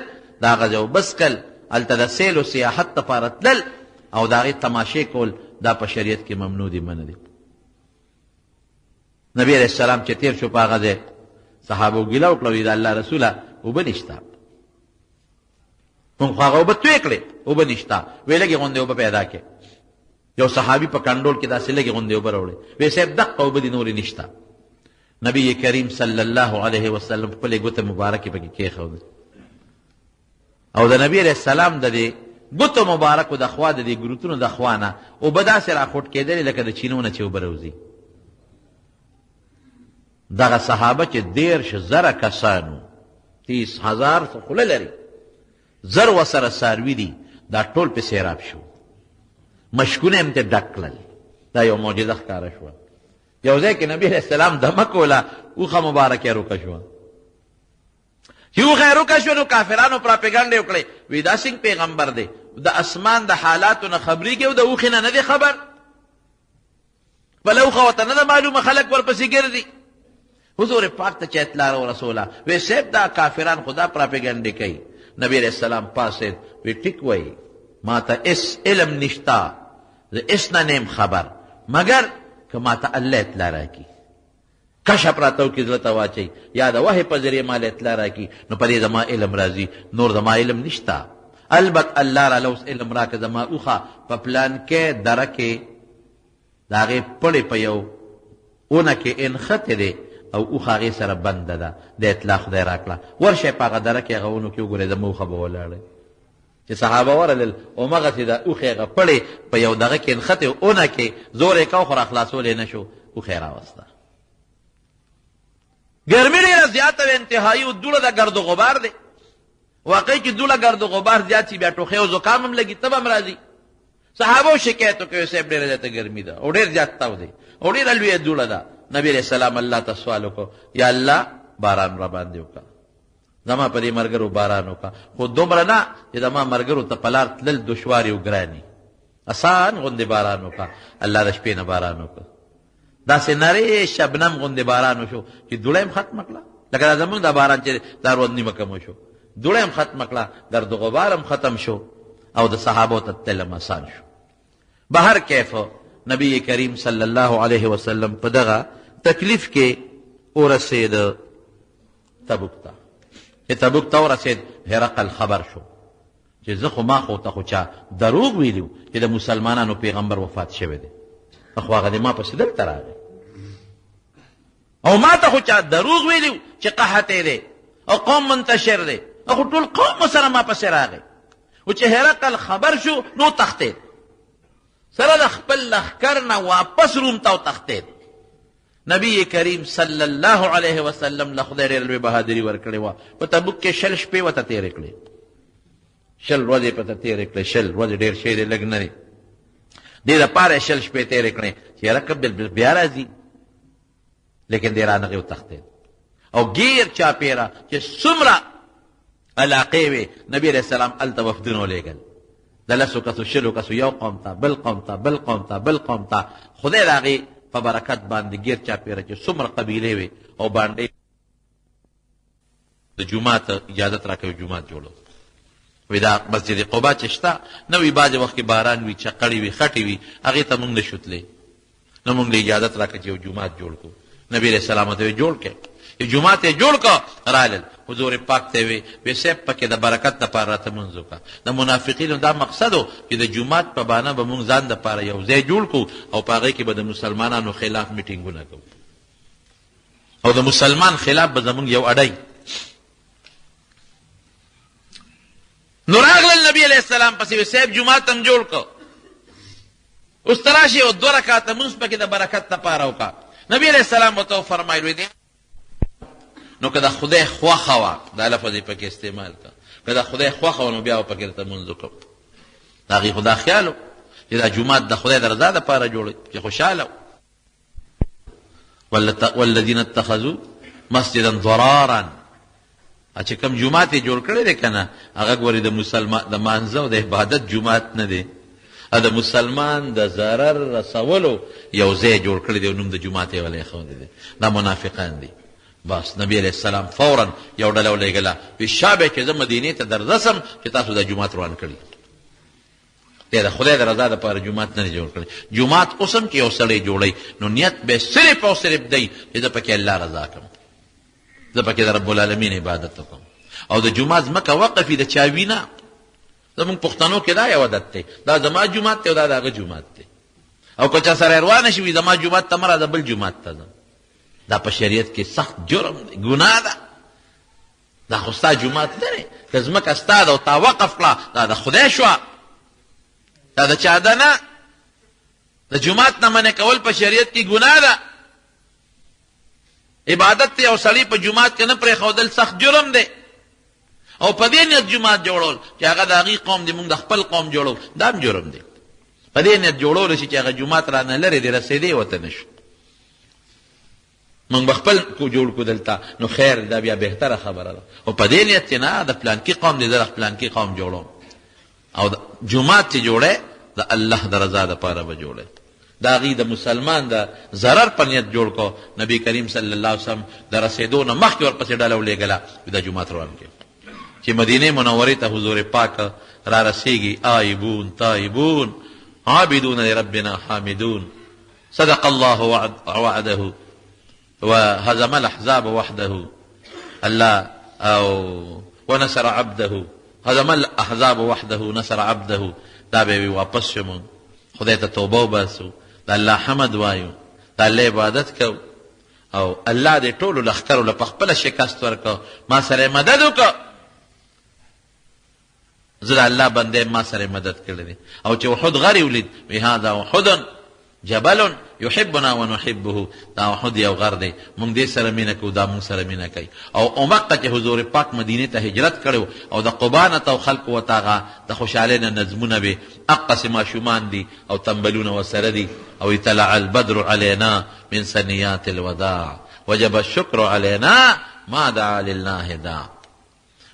د هغه ځای وبس کړل هلته د سیل و سیاحت دپاره تلل او د هغې تماشې کول دا په شریعت کې ممنوع دي منع دي نبی علیه السلام چې تیر شو په هغه ځای صحابو ګیله وکړه وایي د الله رسوله اوبه نشته مونږ خو هغه اوبه توی کړې اوبه نشته ویې لږې غوندې اوبه پیدا کړې یو صحابي په کنډول کې داسې لږې غوندې اوبه راوړې ویې صاحب دقه اوبه دي نورې نشته نبی کریم صلی الله علیه وسلم خپلې ګوته مبارکې پکې کېښودې او د نبی علیه السلام د دې ګوتو مبارکو د خوا د دې ګروتونو د خوا نه اوبه داسې راخوټ کېدلې لکه د چینو نه چې اوبه راوځي دغه صحابه چې 10,000 کسانو 30,000 خوله لري زر ورسره څاروي دي دا ټول پې سیراب شو مشکونه هم ترې ډک کړل دا یو معجزه ښکاره شوه یو ځای کې نبي علیه السلام دمه کوله اوښه مبارکه روکه شوه چې اوښه روکه شوه نو کافرانو پراپګنډې وکړې وی دا څنګه پیغمبر دی د اسمان د حالاتو نه خبرېږي او د اوښې نه دی خبر بله اوښه ورته نه ده معلومه خلک ورپسې ګرځي حضور پاک ته چې اطلاع ورسوله وی صاحب دا کافران خو دا پراپګنډې کوي نبی علیہ السلام پاسید وی ټیک وی ما ته اس علم نشتا زه اس نه نیم خبر مگر که ما ته الله اطلاع راکړي کشف راته وکړي زړه ته واچوي یا د وحی په ذریعه ما له اطلاع راکړي نو په دې زما علم راځي نور زما علم نشتا البته الله راله اوس علم راکړه زما اوښه په پلان کې دره کې د هغې پړې په یو اونه کې انښتې دی او اوښه هغې سره بنده ده د اطلاع خدای راکړه ورشئ په هغه دره کې هغه اونو کې وګورئ زما اوښه به ولاړئ چې صحابه ورلل همغسې د اوښې هغه پړې په یو دغه کې نښتې اونه کې زور یې کو خو را خلاصولی نه شو اوښه یې راوسته ګرمي ډېره زیاته وه انتهایي و دوړه د ګرد و غبار دی واقعي چې دوړه ګرد و غبار زیات شي بیا ټوخی او زکام هم لګي تب هم راځي صحابو شکایت وکړی صاحب ډېره زیاته ګرمي ده او ډېر زیات تاو دی او ډېره لویه دوړه ده نبی علیہ السلام الله ته سوال وکړو یا الله باران را باندې وکړه زما په دې ملګرو باران وکړه خو دومره نه چې زما ملګرو ته په لار تلل دشواري او ګراني اسان غوندې باران وکړه الله د شپې نه باران وکړه داسې نرۍ شبنم غوندې باران وشو چې دوړه هم ختمه کړه لکه دا زمونږ دا باران چې دا روز نیمه کم وشو دوړه هم ختمه کړه ګرد و غبار هم ختم شو او د صحابو ته تل هم آسان شو بهر کیف نبی کریم صلی الله علیه وسلم په دغه تکلیف کې ورسېد تبوک ته چې تبوک ته ورسېد هرقل خبر شو چې زه خو ما خو ته خو چا دروغ ویلي چې د مسلمانانو پیغمبر وفات شوی دی خو هغه د ما پسې دلته راغی او ما ته خو چا دروغ ویلي چې قحط دی او قوم منتشر دی او خو ټول قوم سره ما پسې راغی او چې هرقل خبر شو نو تښتېد سره د خپل لښکر نه واپس روم ته وتښتېد نبی کریم صلی الله علیه وسلم له خدای ډېره لوی بهادري ورکړې وه په تبوک کې 6 شپې ورته تېرې کړې 6 ورځې پته تېرې کړې 6 ورځې ډېر شی دی لږ نه دی دې دپاره یې 6 شپې تېرې کړې چې یاره بیا راځي لیکن دی رانغې وتښتېد او ګیر چاپېره چې څومره علاقې وې نبي علیه السلام هلته وفدونه ولېږل د 10 کسو 20 کسو یو قوم ته بل قوم ته بل قوم ته بل قوم ته خدای د هغې په برکت باندې ګیر چاپېره چې څومره قبیلې وې او باندې د جومات اجازت راکوي جومات جوړو وی دا مسجد قبا چې شته نه وي بعضې وخت کې باران وي چقړې وي خټې وي هغې ته موږ نه شو تللی نو موږ له اجازت راکړه چې یو جومات جوړ کړو نبي علیه السلام ته یې جوړ کړ یو جومات یې جوړ کړه رالل حضور پاک ته وی صاحب پکې د برکت دپاره راته مونځ وکړه. د منافقینو دا مقصد و چې د جومات په بانه به مونږ ځان دپاره یو ځای جوړ کړو او په هغې کې به د مسلمانانو خلاف میټینګونه کوو او د مسلمان خلاف به زمونږ یو اډی. نو راغلل نبی علیہ السلام پسې وی صاحب جومات هم جوړ کړ، اوس ته راشئ او 2 رکعاته مونځ پکې د برکت دپاره وکړه. نبی علیہ السلام ورته وفرمایل نو که د خدای خوښه وه دا لفظ یې پکې استعمال کړه، که د خدای خوښه وه نو بیا به پکې درته مونځ وکړو. د هغې خو دا خیال و چې دا جومات د خدای د رضا دپاره جوړوي چې خوشحاله و. والذین اتخذوا مسجدا ضرارا، چې کوم جومات یې جوړ کړی دی که نه هغه ګورې د مانځه او د عبادت جومات نه دی، د مسلمان د ضرر رسولو یو ځای جوړ کړی دی او نوم د جومات یې ولی ایښودی دی. دا منافقان دي. بس نبی علیہ السلام فوراً یو ډله ولېږله وی شابه چې زه مدینې ته دررسم چې تاسو دا جومات روان کړي. دی د خدای د رضا دپاره جومات نه دی جوړ کړی. جومات اوس هم چې یو سړی جوړوي نو نیت به صرف او صرف دی چې زه پکې الله رضا کړم، زه پکې د رب العالمین عبادت وکړم. او د جومات ځمکه وقف وي د چا وي نه. زمونږ پښتنو کې دا یو عادت دی، دا زما جومات دی او دا د هغه جومات دی، او که چا سره روانه شي وي زما جومات ته مه راځه بل جومات ته ځه. دا په شریعت کې سخت جرم دی، ګناه ده. دا خو ستا جومات نه دی، که ځمکه ستا ده او تا وقف کړه دا د خدای شوه، دا د چا ده نه. د جومات نه منع کول په شریعت کې ګناه ده. عبادت ته یو سړي په جومات کې نه پرېښودل سخت جرم دی. او په دې نیت جومات جوړول چې هغه د هغې قوم دی، مونږ د خپل قوم جوړو، دا هم جرم دی. په دې نیت جوړول شي چې هغه جومات رانه لرې دی، رسېدی ورته نه شو. مونږ به خپل جوړ کړو دلته، نو خیر دا بیا بهتره خبره ده. او په دې نیت چې نه د پلانکي قوم دی، زه د پلانکي قوم جوړوم. او جومات چې جوړی د الله د رضا دپاره به جوړی، د هغې د مسلمان د ضرر په نیت جوړ کو. نبی کریم صلی الله علیه وسلم د رسېدو نه مخکې ورپسې ډله ولېږله دا جومات روان کړي. چې مدینې منورې ته حضور پاک را رسېږي، آئبون تائبون عابدون لربنا حامدون، صدق الله وعده وهزم الاحزاب وحده الله او ونصر عبده، هزم الاحزاب وحده نصر عبده. دا به واپس شمون خدای ته توبه وباسو، د الله حمد وایو، د الله عبادت کو، او الله دې ټولو لښکرو له په خپله شکست ورکړه. ما سره مدد وکړه، زه د الله بنده ما سره مدد کړی دی. او چې احد غرې ولید وی هذا احد جبل يحبنا ونحبه، دا احد یو غر دی، مونږ دې سره مینه کوو، دا مونږ سره مینه کوي. او عمقه چې حضور پاک مدینې ته هجرت کړی او د قبا نه ته خلکو ورته هغه د خوشحالۍ نه نظمونه وې، اقصې ماشومان دي او تنبلونه ورسره دي. او طلع البدر علينا من ثنيات الوداع وجب الشكر علينا ما دعا لله داع.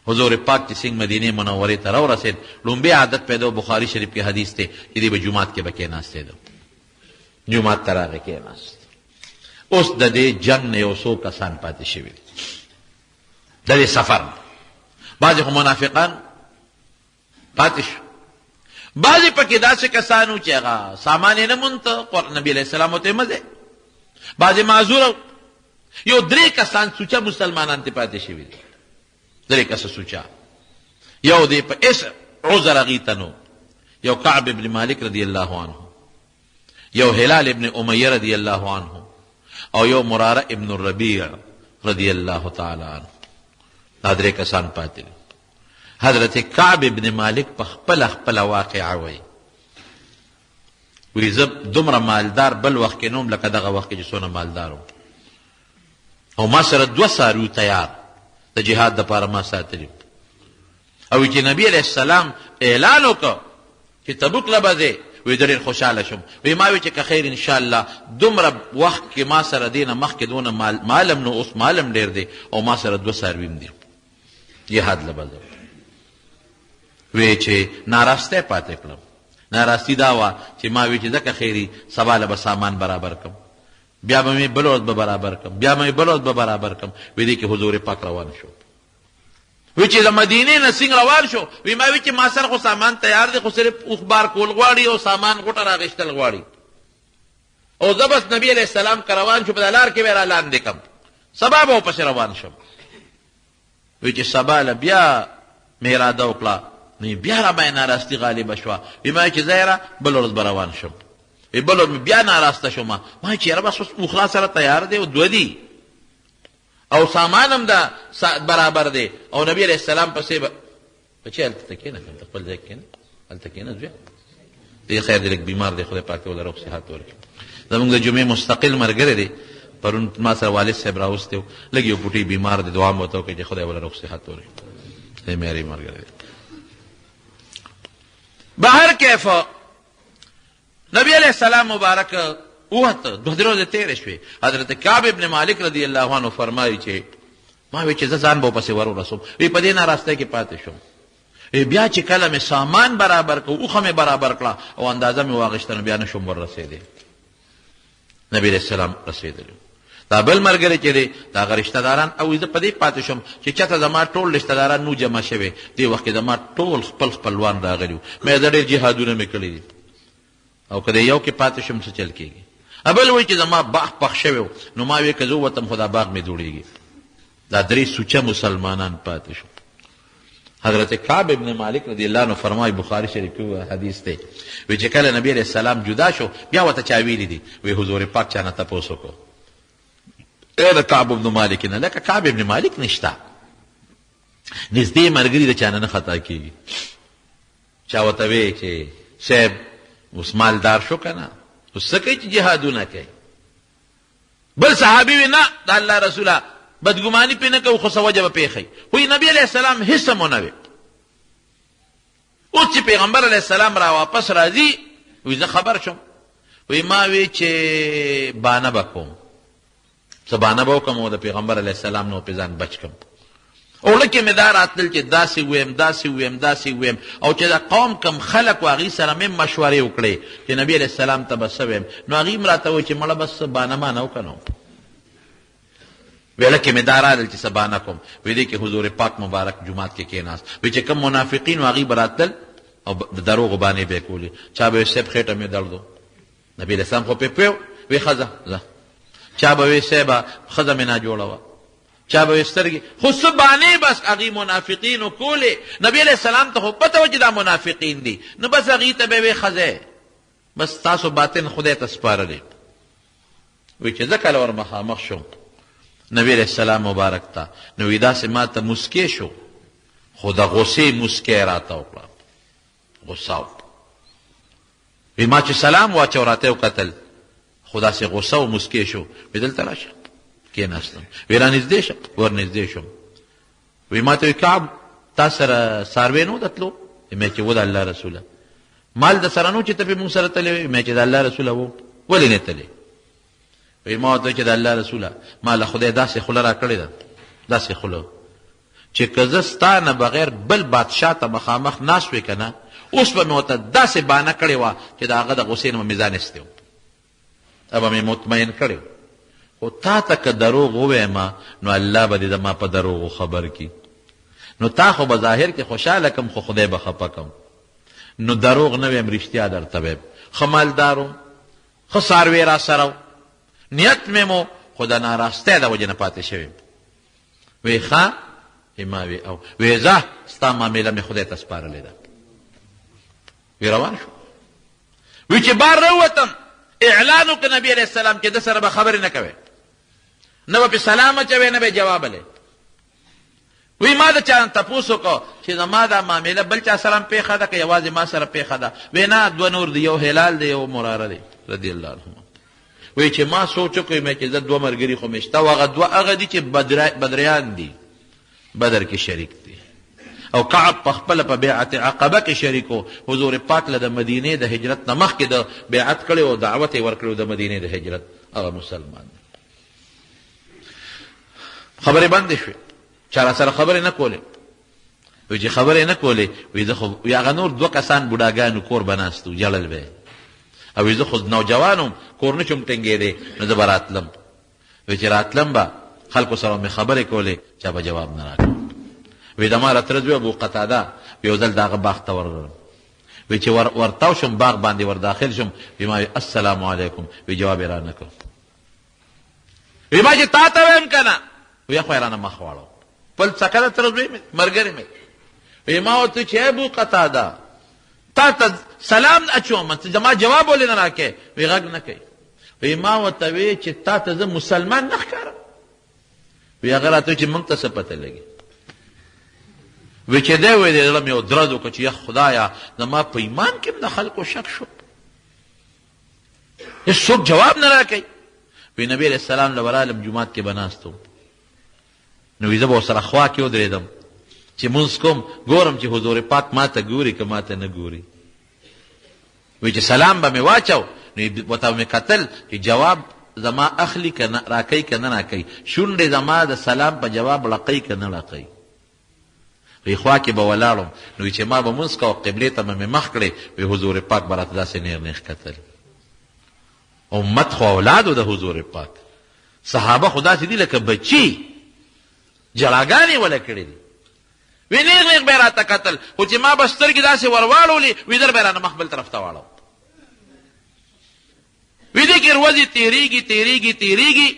حضور پاک چې څنګه مدینې منورې ته راورسېد، لومبی عادت پیدا بخاري شریف کې حدیث دی چې دی به جومات کې به کېناستېده، جومات ته راغی کېناست. اوس د دې جنګ نه یو څو کسان پاتې شوي دي د دې سفر نه. بعضې خو منافقان پاتې شو، بعضې پکې داسې کسان وو چې هغه سامان یې نه مونته، نبي علیه السلام ورته یې مه دی. بعضې معذوره، یو 3 کسان سوچه مسلمانان ته پاتې شوي دي، 3 کسه سوچه. یو دی په اس عذر هغې ته نو، یو کعب ابن مالک رضی الله عنه، یو هلال ابن امیہ رضی اللہ عنہ، او یو مرارہ ابن الربیع رضی اللہ تعالی عنہ. دا 3 کسان پاتې. حضرت کعب ابن مالک په خپل واقعه وایي، وی زه دومره مالدار بل وخت کې نوم لکه دغه وخت کې چې څونه مالدار وم، او ما سره 2 څاروي تیار د جهاد دپاره ما ساتلي. او چې نبی علیه السلام اعلان وکړ چې تبوک له به ځې، وی ډېر خوشحاله شم. وی ما وی چې که خیر انشاءالله دومره وخت کې ما سره دی نه مخکې دونه مالم نو اوس مالم ډېر دی، او ما سره 2 څاروي هم دي، جهاد له به ځم. وی چې ناراستی پاتې کړم. ناراستی دا وه چې ما وی چې ځکه خیري سبا له به سامان برابر کړم، بیا به مې بل ورځ به برابر کړم، بیا مې بل ورځ به برابر کړم. وی دې کې حضور پاک روان شو. وی چې د مدینې نه څنګه روان شو، وی ما وی چې ما سره خو سامان تیار دی، خو صرف اخبار کول غواړي او سامان غوټه راغېشتل غواړي. او زه بس نبي علیه السلام که روان شو په دا لار کې به یې را لاندې کړم، سبا به ورپسې روان شم. وی چې سبا له بیا مې اراده وکړه نو بیا را باندې ناراستي غالبه شوه. وی ما چې ځای را بله ورځ به روان شم. وی بله ورځ بیا ناراسته شوم. ما چې یاره بس اوس اوخلا سره تیار دی او دوه دي او سامان هم دا برابر دی او نبی علیه السلام پسې به بچې هلته ته کښېنه خپل ځای کښېنه هلته کښېنه زویه دی خیر دی لږ بیمار دی خدای پاک ته وله روغ صحت ورکړي. زمونږ د جمعې مستقل ملګری دی پرون ما سره والد صاحب راوستی و لږ یو پوټی بیمار دی دعا مې ورته وکړئ چې خدای وله روغ صحت ورکړي. دی معیاري ملګری دی. بهر کیف نبی علیه السلام مبارک ووته دوه درې ورځې تېرې شوې. حضرت کعب ابن مالک رضی الله عنه فرمایي چې ما وی چې زه ځان به ورپسې ور ورسوم. وی په دې ناراستۍ کې پاتې شوم. بیا چې کله مې سامان برابر کړ اوښه مې برابر کړه او اندازه مې واغېسته نو بیا نشم ور رسېدی. نبی علیه السلام رسېدلی. دا بل ملګری چې دی د هغه رشته داران او زه په دې پاتې شم چې چېرته زما ټول رشته داران نو جمع شوي. دې وخت کې زما ټول خپل خپلوان راغلي وو. مې زه ډېر جهادونه مې کړي دي او که د یو کې پاتې شم څه چل کېږي. بل وایي چې زما باغ پخ شوی و نو ما وی که زه ووتم خو دا باغ مې جوړېږي. دا درې سوچه مسلمانان پاتې شو. حضرت کعب ابن مالک رضی الله عنه فرمایي بخاري شریف کې حدیث دی وی چې کله نبی علیه السلام جدا شو بیا ورته چا ویلي دي وی حضور پاک چا نه تپوس وکړو ای د کعب ابن مالک نه لکه کعب ابن مالک نشته نږدې ملګري د چا نه خطا کېږي. چا ورته وی چې صاحب اوس مالدار شو که نه اوس څه کوي چې جهادونه کوي. بل صحابي وی نه د الله رسوله بدګماني پې نه کوو خو څه وجه به پېښئ. وایي نبي علیه السلام هېڅ هم ونه وی. اوس چې پیغمبر علیه السلام را واپس راځي وی زه خبر شم. وی ما وی چې بانه به کوم څه بانه به وکړم او د پیغمبر علیه السلام نه پې ځان بچ کړم. اوړه کې مې دا راتلل چې داسې ویم داسې ویم داسې ویم او چې د قوم کم خلک و هغې سره مې مشورې وکړې چې نبي علیه السلام ته به څه ویم نو هغې م راته وایي چې مړه بس بانه مانه وکړه نو ویله کې مې دا رالل چې څه بانه کوم. وی دې کې حضور پاک مبارک جومات کې کېناست. وی چې کم منافقین و هغې به راتلل او د دروغو بانې به یې کولې. چا به وی صاحب خېټه مې درد و نبي علیه السلام خو پې پوی وی ښځه ځه. چا به وی صاحبه ښځه مې ناجوړه وه. چا به وی سترګې خو څه بانې بس هغې منافقینو کولې. نبي علیه السلام ته خو پته وه چې دا منافقین دي نو بس هغې ته به وی ښځه بس تاسو باطن خدای ته سپارلی. وی چې زه کله ور مخامخ شم نبی علیہ السلام مبارک تا نو وی داسې ما ته مسکې شو خو د غصې مسکې راته وکړه غصه وکړه. وی ما چې سلام واچو راته وکتل خو داسې غصه و مسکې شو. وی دلته راشه کېناستم. وی رانږدې شه ور نږدې شم. وی ما ته وی کعب تا سره څاروی نه و دتلو؟ مې چې و د الله رسوله. مال د سره نو چې ته پې مونږ سره تللی وې؟ مې چې د الله رسوله و. ولې نه تللی؟ وی ما ورته چې د الله رسوله ما له خدای داسې خوله را کړې ده داسې خوله چې که زه ستا نه بغیر بل بادشاه ته مخامخ ناست وې که نه اوس به مې ورته داسې بانه کړې وه چې د هغه د غصې نه به مې ځان ایستی و به مې مطمئن کړی و. خو تا ته که دروغ وویمه نو الله به دې زما په دروغو خبر کي. نو تا خو به ظاهر کې خوشحاله کم خو خدای به خفه کم. نو دروغ نه ویم رښتیا درته ویم. ښه مالدار وم ښه څاروی را سره و نیت مې مو خو د ناراستۍ د وجې نه پاتې شوی. وی ښه ما وی او وی ځه ستا معامله مې خدای ته سپارلې ده. وی روان شو. وی چې بار راووتم اعلان وکړه نبي علیه السلام چې ده سره به خبرې نه کوې نه به پې سلام اچوې نه به یې جواب لې. وی ما د چا نه تپوس وکړو چې زما دا معامله بل چا سره هم پېښه ده که یوازې ما سره پېښه ده؟ وی نه دوه نور دي یو هلال دی یو مراره دی رضی الله عنهما. وی چې ما سوچ وکړی مې چې زه دوه ملګري خو مې شته او هغه دوه هغه دي چې بدریان دي بدر کې شریک دي او کعب په خپله په بیعت عقبه کې شریک و. حضور پاک له د مدینې د هجرت نه مخکې د بیعت کړی او دعوت یې ورکړی د مدینې د هجرت هغه مسلمان دی. خبرې بندې شوې چا را سره خبرې نه کولې. وی چې خبرې نه کولې وی زه خو هغه نور دوه کسان بوډاګانو کور به ناست و جړل به او زه خو نوجوانم کور نه شم ټینګېدی نو زه به راتلم. وی چې راتلم به خلکو سره مې خبرې کولې چا به جواب نه راکړ. وی د ما راتره زوی ابو قتاده یو ځل د هغه باغ ته ورغلم. وی چې ورتاو شم باغ باندې ور داخل شم وی ما وی السلام علیکم وی جواب یې رانه کړ. وی ما چې تا ته ویم که نه وی خو یې رانه مخ واړو خپل څکله تر زوی مې ملګری مې وی ما ورته چې ابو قتاده تا ته سلام اچوم زما جواب ولې نه راکې وی غږ نه کوي وی ما ورته وی چې تا ته زه مسلمان نه ښکارم وی هغه راته چې موږ ته څه پته لګي وی چې دی وی زړه مې یو درد وکړه چې یا خدایه زما په ایمان کې هم د خلکو شک شو هېڅوک جواب نه راکوي وی نبی علیه السلام له ورالم جومات کې به ناست وم نو وی زه به ورسره خوا کې ودرېدم چې مونځ کوم ګورم چې حضور پاک ما ته ګوري که ما ته نه ګوري وی چې سلام به مې واچو نو ورته مې کتل چې جواب زما اخلي که نه راکوي که نه راکوي شونډې زما د سلام په جواب لقوي که نه لقوي وی خوا کې به ولاړم نو چې ما به مونځ کوه قبلې ته به مې مخ کړې وی حضور پاک به راته داسې نیغ نیغ کتل امت خو اولادو د حضور پاک صحابه خو داسې دي لکه بچي جړاګانې وله کړې دي وی نیغ نیغ به یې راته کتل خو چې ما به سترګې داسې ور واړولې وی در به یې رانه مخ بل طرف ته واړو وی دې کې ورځې تېرېږي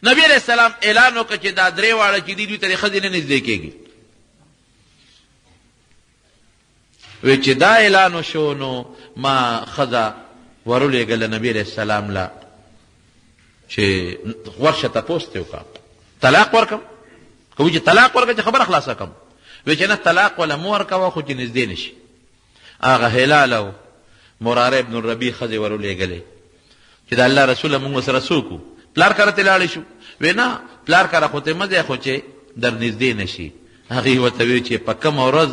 نبي علیه السلام اعلان وکړه چې دا درې واړه چې دي دوی ته د ښځې نه نږدې کېږي وی چې دا اعلان وشو نو ما ښځه ورولېږله نبي علیه السلام له چې ورشه تپوس ترې وکړه طلاق ورکړم که وی چې طلاق ورکړه چې خبره خلاصه کړم وی چې نه طلاق وله مه ورکوه خو چې نږدې نه شي هغه هلال او مراره ابن الربیع ښځې ورولېږلې چې د الله رسوله مونږ ورسره څوک وو پلار کره ترې لاړې شو وی نه پلار کره خو ترې مه ځې خو چې در نږدې نه شي هغې ورته وی چې په کومه ورځ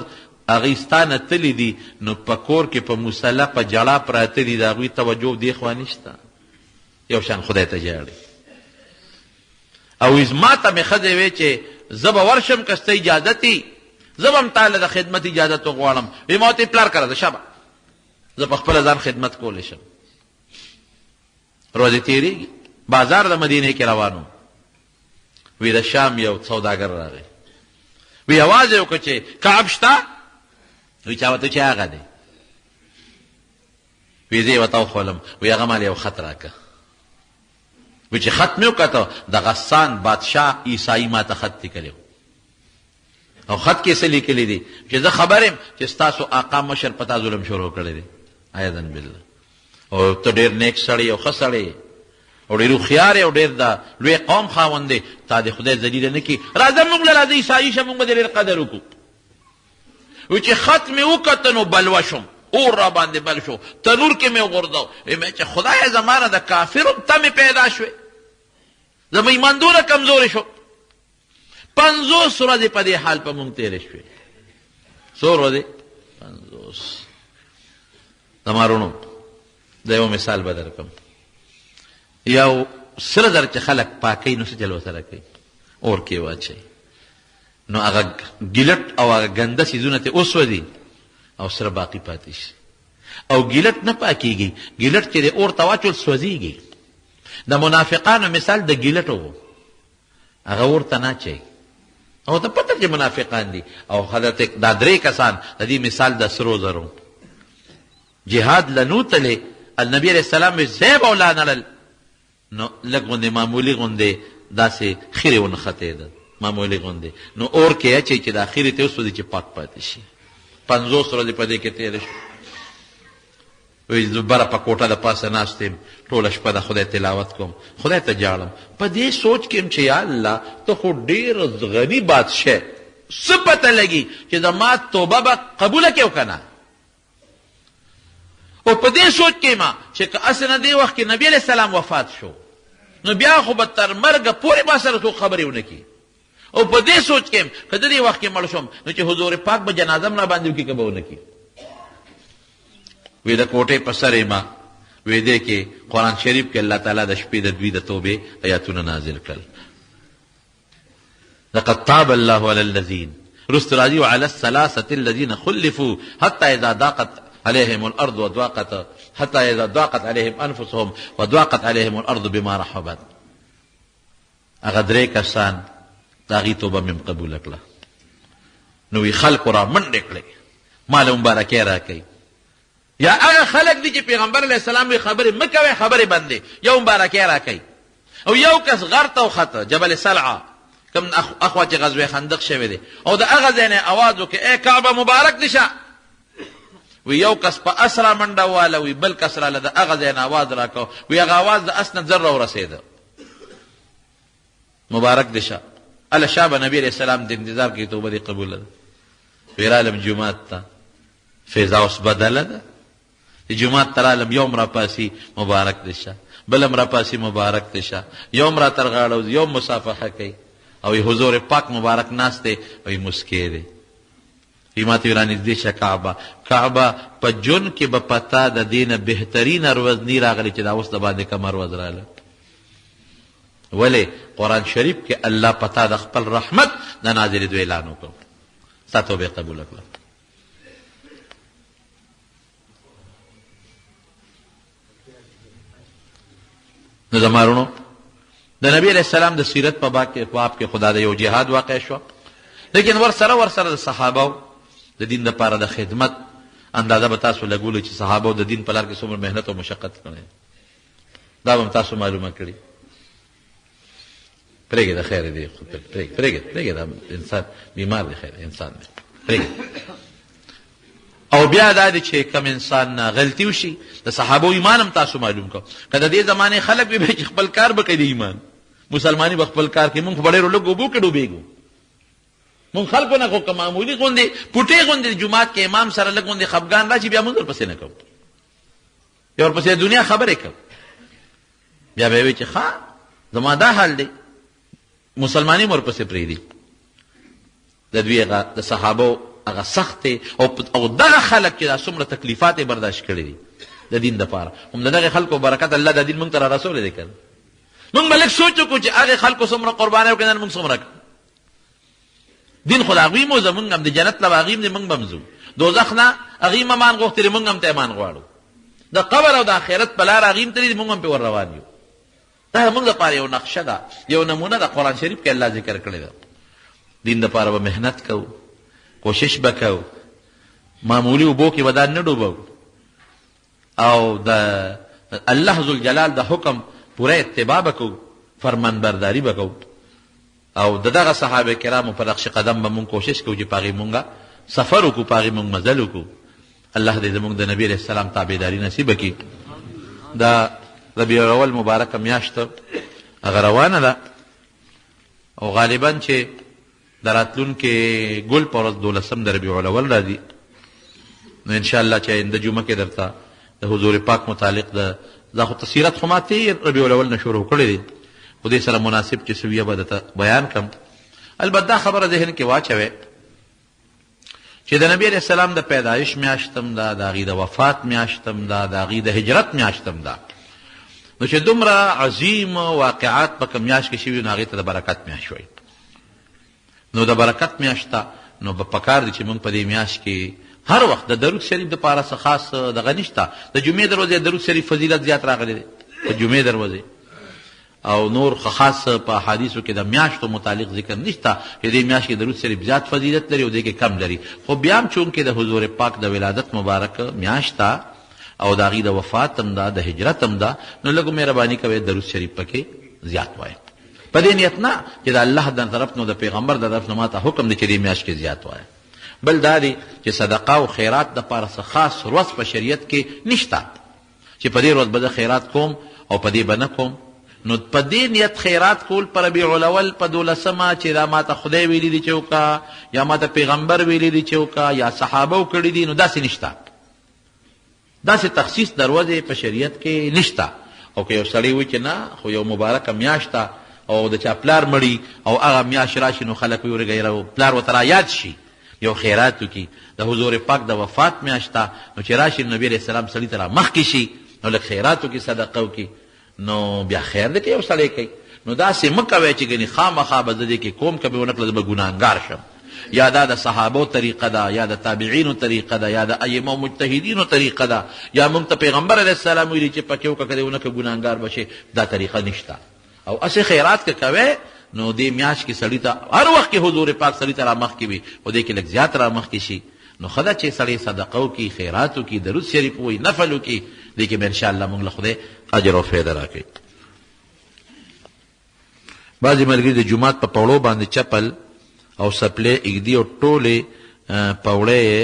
هغوی ستا نه تللی دي نو په کور کې په مصله په جړا پراته دي د هغوی توجه دې خوا نشته یو شان خدای ته ژاړي او ما ته مې ښځې وی چې زه به ورشم که ستا اجازت وي زه به هم تاله د خدمت اجازت وغواړم وی ما ورته پلار کره ده شابه زه په خپله ځان خدمت کولی شم ورځې تېرېږي بازار د مدینې کې روان وم وی د شام یو سوداګر راغی وی اواز یې وکړه چې کعب شته وی چا ورته چې هغه دی وی زه یې ورته وښولم وی هغه مال یو خط راکړه وی چې خط مې وکته د غسان بادشاه عیسائی ما ته خط لیکلی او خط کې څه لیکلی دي چې زه خبر یم چې ستاسو آقا مشر په تا ظلم شروع کړی دی عیاذا بالله او ته ډېر نیک سړی او ښه سړی او ډېر هوښیار او ډېر د لوی قوم خاوند دی تا د خدای ذلیله نه کړي راځه موږ له راځه عیسائی شه موږ به دې ډېر قدر وکړو وی چې خط مې وکته نو بلوه شم اور را باندې بل شو تنور کې مې وغورځو وی چې خدای زمانه د کافرو تمې پیدا شوې زما ایمان دومره کمزورې شو 50 ورځې په دې حال په مونږ تېرې شوې څو ورځې 50 زما وروڼو د یو مثال به درکړم یو سره زر چې خلک پاکوي نو څه چل ورسره کوي اور کې واچوي نو هغه ګیلټ او هغه ګنده څیزونه ترې وسوځي او سره باقي پاتې شي او ګیلټ نه پاکېږي ګیلټ چې د اور ته واچول سوځېږي د منافقانو مثال د ګیلټ و هغه اور ته نه اچوي او ته پته چې منافقان دي او حضرت دا درې کسان د دې مثال د سرو زرو جهاد لنوتلې النبي علیه السلام وی زیب او لانړل نو لږ غوندې معمولي غوندې داسې خیرې ونښتېده معمولي غوندې نو اور کې اچوي چې دا خیرې ته وسوځي چې پاک پاتې شي 50 ورځې په دې کې تېره شو وی زه بره په کوټه د پاسه ناست یم ټوله شپه د خدای تلاوت کوم خدای ته جاړم په دې سوچ کې یم چې یا الله ته خو ډېر غني بادشاه څه پته لګي چې زما توبه به قبوله کړې که نه او په دې سوچ کې ما چې که اصل دې وخت کې نبی علیه السلام وفات شو نو بیا خو به تر مرګه پورې ما سره څوک خبرې ونه کړي او په دې سوچ کې که د دې وخت کې مړ شوم نو چې حضور پاک به جنازه م راباندې وکړي که به ونه کړي وی د کوټې په سر یې ما وی دې کې قرآن شریف کې الله تعالی د شپې د دوی د توبې آیاتونه نازل کړل لقد تاب الله على الذين رست راځي وعلى الثلاثة الذين خلفوا حتى إذا ضاقت عليهم الأرض وضاقت حتى إذا ضاقت عليهم أنفسهم وضاقت عليهم الأرض بما رحبت هغه درې کسان د هغې توبه مې قبوله کړه نو وی خلکو را منډې کړې ما له مبارکۍ راکوي یا هغه خلک دي چې پیغمبر علیه السلام وی خبرې مه کوئ خبرې بندې یو مبارکۍ راکوي او یو کس غر ته وخته جبل سلعه کوم اخوا چې غزوه خندق شوی دی او د هغه ځای نه اواز وکړي ای کعبه مبارک دي شه. وی یو کس په اس را منډه واله وی بل کس راله د هغه ځای نه اواز راکړو وی هغه اواز د اس نه زر راورسېده مبارک دي شه. الله شابه نبی علیہ السلام د انتظار کې توبه دې قبوله ده. ویرالم جمعات ته فیضا اوس بدله ده. جمعات ته رالم یوم را پاسي مبارک دي شه بلم را پاسي مبارک دي شه یوم را تر غاړو یوم مصافحه کوي او حضور پاک مبارک ناست دی وی مسکی دی. قیمت ورانږدې شه کعبه په جون کې به پتا د دینه بهترین ورځ نی راغلی چې دا اوس د باندې کمر ورځ راغله. ولې قرآن شریف کې الله پتا د خپل رحمت د نازلېدو اعلان وکړ ستا توبه قبوله کړه. نو زمارونو د نبی علیہ السلام د سیرت په باب کې خدا د یو جهاد واقع شو لیکن ورسره د صحابه د دین لپاره د خدمت اندازه به تاسو لګولو چې صحابه د دین په لار کې څومره مهنت او مشقت کړي دا به تاسو معلومه کړي. پرېږده د خیر دی پرېږده دا انسان بیمار دی خیر انسان دی پرېږده. او بیا دا دی چې کم انسان غلطي وشي د صحابو ایمان هم تاسو معلوم کو که د دې زمانې خلک به چې خپل کار به کوي د ایمان مسلماني به خپل کار کوي. مونږ په ډېرو لږ اوبو کې ډوبېږو. مونږ خلکو نه خو که معمولي غوندې پوټې غوندې جومات کې امام سره لږ غوندې خفګان راشي بیا مونږ ورپسې نه کوو بیا ورپسې دنیا خبرې کوو بیا به وایي چې ښه زما دا حال دی مسلماني مې ورپسې پرېږدي. د دوی هغه د صحابو هغه سخت او دغه خلک چې دا څومره تکلیفات یې برداشت کړي دي د دین دپاره هم د دغه خلکو برکت الله د دین مونږ ته را رسولی دی که مونږ به لږ سوچ وکړو چې هغې خلکو څومره قربانۍ وکړي نن مونږ څومره دین خو د هغوی مو زمونږ هم د جنت له به هغوی هم دی مونږ به هم ځو دوزخ نه هغوی هم امان غوښتي دي مونږ هم ته امان غواړو د قبر او د آخرت په لاره هغوی هم تللي دي مونږ هم پې ور روان یو. دا زمونږ دپاره یو نقشه ده یو نمونه د قرآن شریف کې الله ذکر کړې ده. دین دپاره به محنت کوو کوشش به کوو معمولي اوبو کې به دا نه ډوبو او د الله ذوالجلال د حکم پوره اتباع به کوو فرمان برداري به کوو او د دغه صحابه کرامو په نقش قدم به مونږ کوشش کوو چې په هغې مونږه سفر وکړو په هغې مونږ مزل وکړو. الله دې زمونږ د نبي علیه السلام تابعداري نصیبه کړي. د ربیع الاول مبارکه میاشت هغه روانه ده او غالبا چې د راتلونکې ګل په ورځ 12 د ربیع الاول راځي نو انشاءالله چې آینده جمعه کې درته د حضور پاک متعلق دا خو تسیرت خو ما تېر ربیع الاول نه شروع کړی دی خو دې سره مناسب چې سویه به درته بیان کړم. البته دا خبره ذهن کې واچوئ چې د نبی علیه السلام د پیدایش میاشتم ده د هغې د وفات میاشتم ده د هغې د هجرت میاشتم ده نو چې دومره عظیم واقعات په کوم میاشت کې شوي نو هغې ته د برکت میاشت وایي. نو د برکت میاشت ته نو به پکار دي چې موږ په دې میاشت کې هر وخت د درود شریف دپاره څه خاص دغه نشته. د جمعې دروازې درود شریف فضیلت زیات راغلی دی په جمعې دروازې او نور خاص په حدیثو کې د میاشتو متعلق ذکر نشته چې دې میاشت کې درود شریف زیات فضیلت لري او دې کې کم لري خو بیا هم چونکې د حضور پاک د ولادت مبارک میاشت ته او د هغې د وفات هم ده د هجرت هم ده نو لږ مهرباني کوئ درود شریف پکې زیات وایي په دې نیت نه چې د الله د طرف نو د پیغمبر د طرف نه ما ته حکم دی چې دې میاشت کې زیات وایه. بل دا دی چې صدقه او خیرات دپاره څه خاص ورځ په شریعت کې نشته چې په دې ورځ به زه خیرات کوم او په دې به نه کوم. نو په دې نیت خیرات کول په ربیع الاول په 12 چې دا ما ته خدای ویلي دي چې وکړه یا ما ته پیغمبر ویلي دي چې وکړه یا صحابه وکړي دي نو داسې نشته داسې تخصیص د ورځې په شریعت کې نشته. او که یو سړی وایي چې نه خو یو مبارکه میاشت ده او د چا پلار مړي او هغه میاشت راشي نو خلک وایي ورګه پلار ورته رایاد شي یو خیرات وکړي د حضور پاک د وفات میاشت ده نو چې راشي نبي علیه السلام سړي ته رامخکې شي نو لږ خیرات وکړي صدقه وکړي نو بیا خیر دی که یو سړی کوي نو داسې مه کوئ چې ګنې خامخا به زه دې کې کوم که به ونه کړه زه به ګناهګار شم. یا دا د صحابو طریقه ده یا د تابعینو طریقه ده یا د ائمه مجتهدینو طریقه ده یا موږ ته پیغمبر علیه السلام ویلي چې پکې وکړه که دې ونه کړه ګناهګار به شي دا طریقه نشته. او اسې خیرات که کوئ نو دې میاشت کې سړي ته هر وخت کې حضور پاک سړي ته رامخکې وي خو دې کې لږ زیات رامخکې شي نو ښه ده چې سړی صدقه وکړي خیرات وکړي درود شریف ووایي نفل وکړي دې کې به انشاءالله موږ له خدای اجر او فایده راکوي. بعضې ملګري د جومات په پوړو باندې چپل او سپلې اږدي او ټولې پوړې یې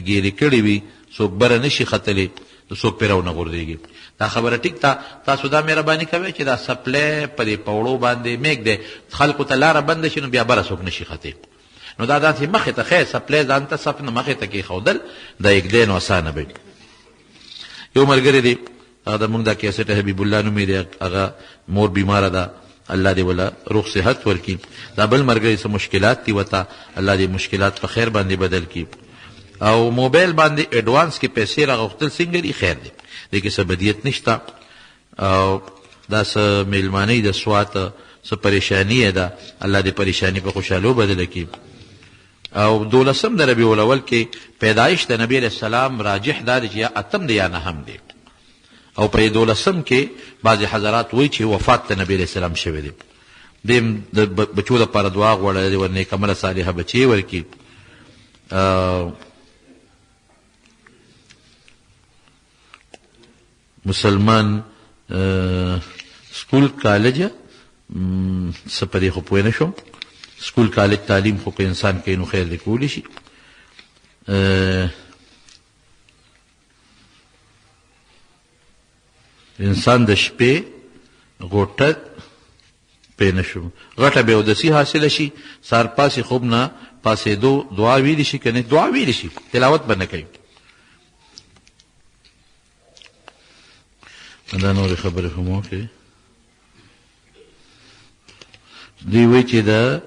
ګیرې کړې وي، څوک بره نشي ختلی، څوک پرې راونه غورځېږي. دا خبره ټیک ده، تاسو دا مهرباني کوئ چې دا سپلې په دې پوړو باندې میږدئ، خلکو ته لاره بنده شي نو بیا بره څوک نشي ختی. نو دا داسې مخې ته خیر سپلې ځان ته صف نه مخې ته کېښودل دا یږدی نو اسانه به. یو ملګری دی هغه د مونږ دا کیسټ حبیب الله نومې دی، هغه مور بیماره ده، الله دې ولا روغ صحت ورکړي. دا بل ملګری څه مشکلات دي ورته، الله دې مشکلات په خیر باندې بدل کړي. او موبایل باندې ایډوانس کې پیسې راغوښتل څنګه دي؟ خیر دی، دې کې څه بدیت نشته او دا څه میلمانۍ د سوات څه پریشاني ده، الله دې پریشاني په خوشحالو بدله کړي. او 12 د ربیع الاول کې پیدایش د نبی علیه السلام راجح دا دی چې یا 8 دی یا 9 دی، او په 12 کې بعضې حضرات وایي چې وفات د نبی علیه السلام شوی دی. دې د بچو لپاره دعا غواړه، دې ور نیکمرغه صالحه بچی ورکړي. مسلمان سکول کالج څه په دې خو پوه نه شوم، سکول کالج تعلیم خو که انسان کوي نو خیر دی کولی شي. انسان د شپې غوټه پې نه شو، غټه بې اودسي حاصله شي، سهار پاسې خوب نه پاسېدو دعا ویلی شي که نه؟ دعا ویلی شي، تلاوت به نه کوي. دا نورې خبرې هم وکړې. دوی وایي چې د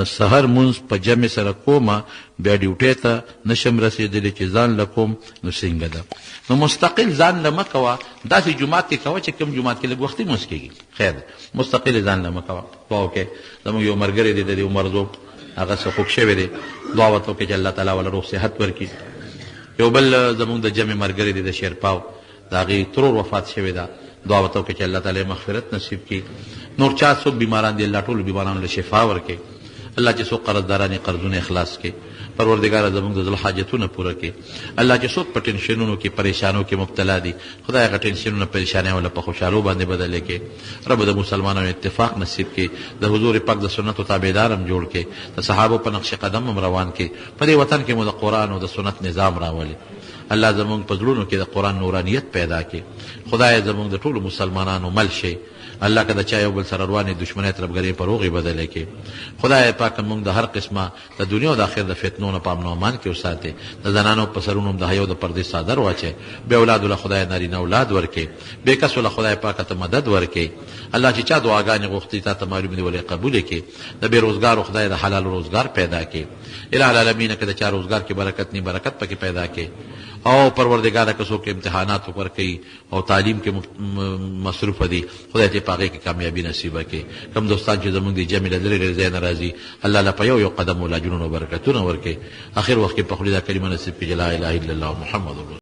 سحر مونځ په جمع سره کومه بیا ډیوټۍ ته نشم رسېدلی چې ځان له کوم نو څنګه ده؟ نو مستقل ځان له مه کوه، داسې جومات کې کوه چې کوم جومات کې لږ وختي مونځ کېږي، خیر ده، مستقل ځان له مه کوه. دعا وکړئ. زموږ یو ملګری دی د دې عمر زوب، هغه څه خوږ شوی دی، دعا ورته وکړئ چې الله تعالی وله روغ صحت ورکړي. یو بل زموږ د جمع ملګری دی د شیرپاو، د هغې ترور وفات شوې ده، دعا ورته وکړئ چې الله تعالی مغفرت نصیب کړي. نور چا څوک بیماران دي الله ټولو بیمارانو له شفا ورکړي. الله چې څوک قرضداران یې قرضونه اخلاص کړي. پروردګاره زموږ د زړه حاجتونه پوره کړي. الله چې څوک په ټینشنونو کې پریشانو کې مبتلا دي، خدای هغه ټینشنونه پریشانیو له په خوشحالو باندې بدلې کړي. رب د مسلمانانو اتفاق نصیب کړي، د حضور پاک د سنتو تابعدار هم جوړ کړي، د صحابو په نقش قدم هم روان کړي. په دې وطن کې مو د قرآن او د سنت نظام راولي. الله زموږ په زړونو کې د قرآن نورانیت پیدا کړي. خدای زموږ د ټولو مسلمانانو مل شي. الله که د چا یو بل سره روانې دشمنۍ طرفګرۍ په روغې بدلې کړي. خدای پاک موږ د هر قسمه د دنیا او د آخرت د فتنو نه په امن او امان کې وساتې. د زنانو په سرونو د حیا او د پردې څادر واچوي. بې اولادو له خدای نارینه اولاد ورکړي. بې کسو له خدای پاک ته مدد ورکړي. الله چې چا دعاګانې غوښتي تا ته معلوم دي ولې قبول کړي. د بې روزګارو خدای د حلال روزګار پیدا کړي. الٰه العالمین که د چا روزګار کې برکت نه برکت پکې پیدا کړي. او پروردگار که څوک امتحانات ورکوي او تعلیم کې مصروف دي، خدای ته په هغې کې کامیابي نصیبه کړي. کوم دوستان چې زموږ د جمع له لرې ځای نه راځي، الله له په یو قدم ولا جنونو برکتونه ورکړي. اخر وخت کې په خولې دا کلمه نصیب کړي، لا اله الا الله محمد رسول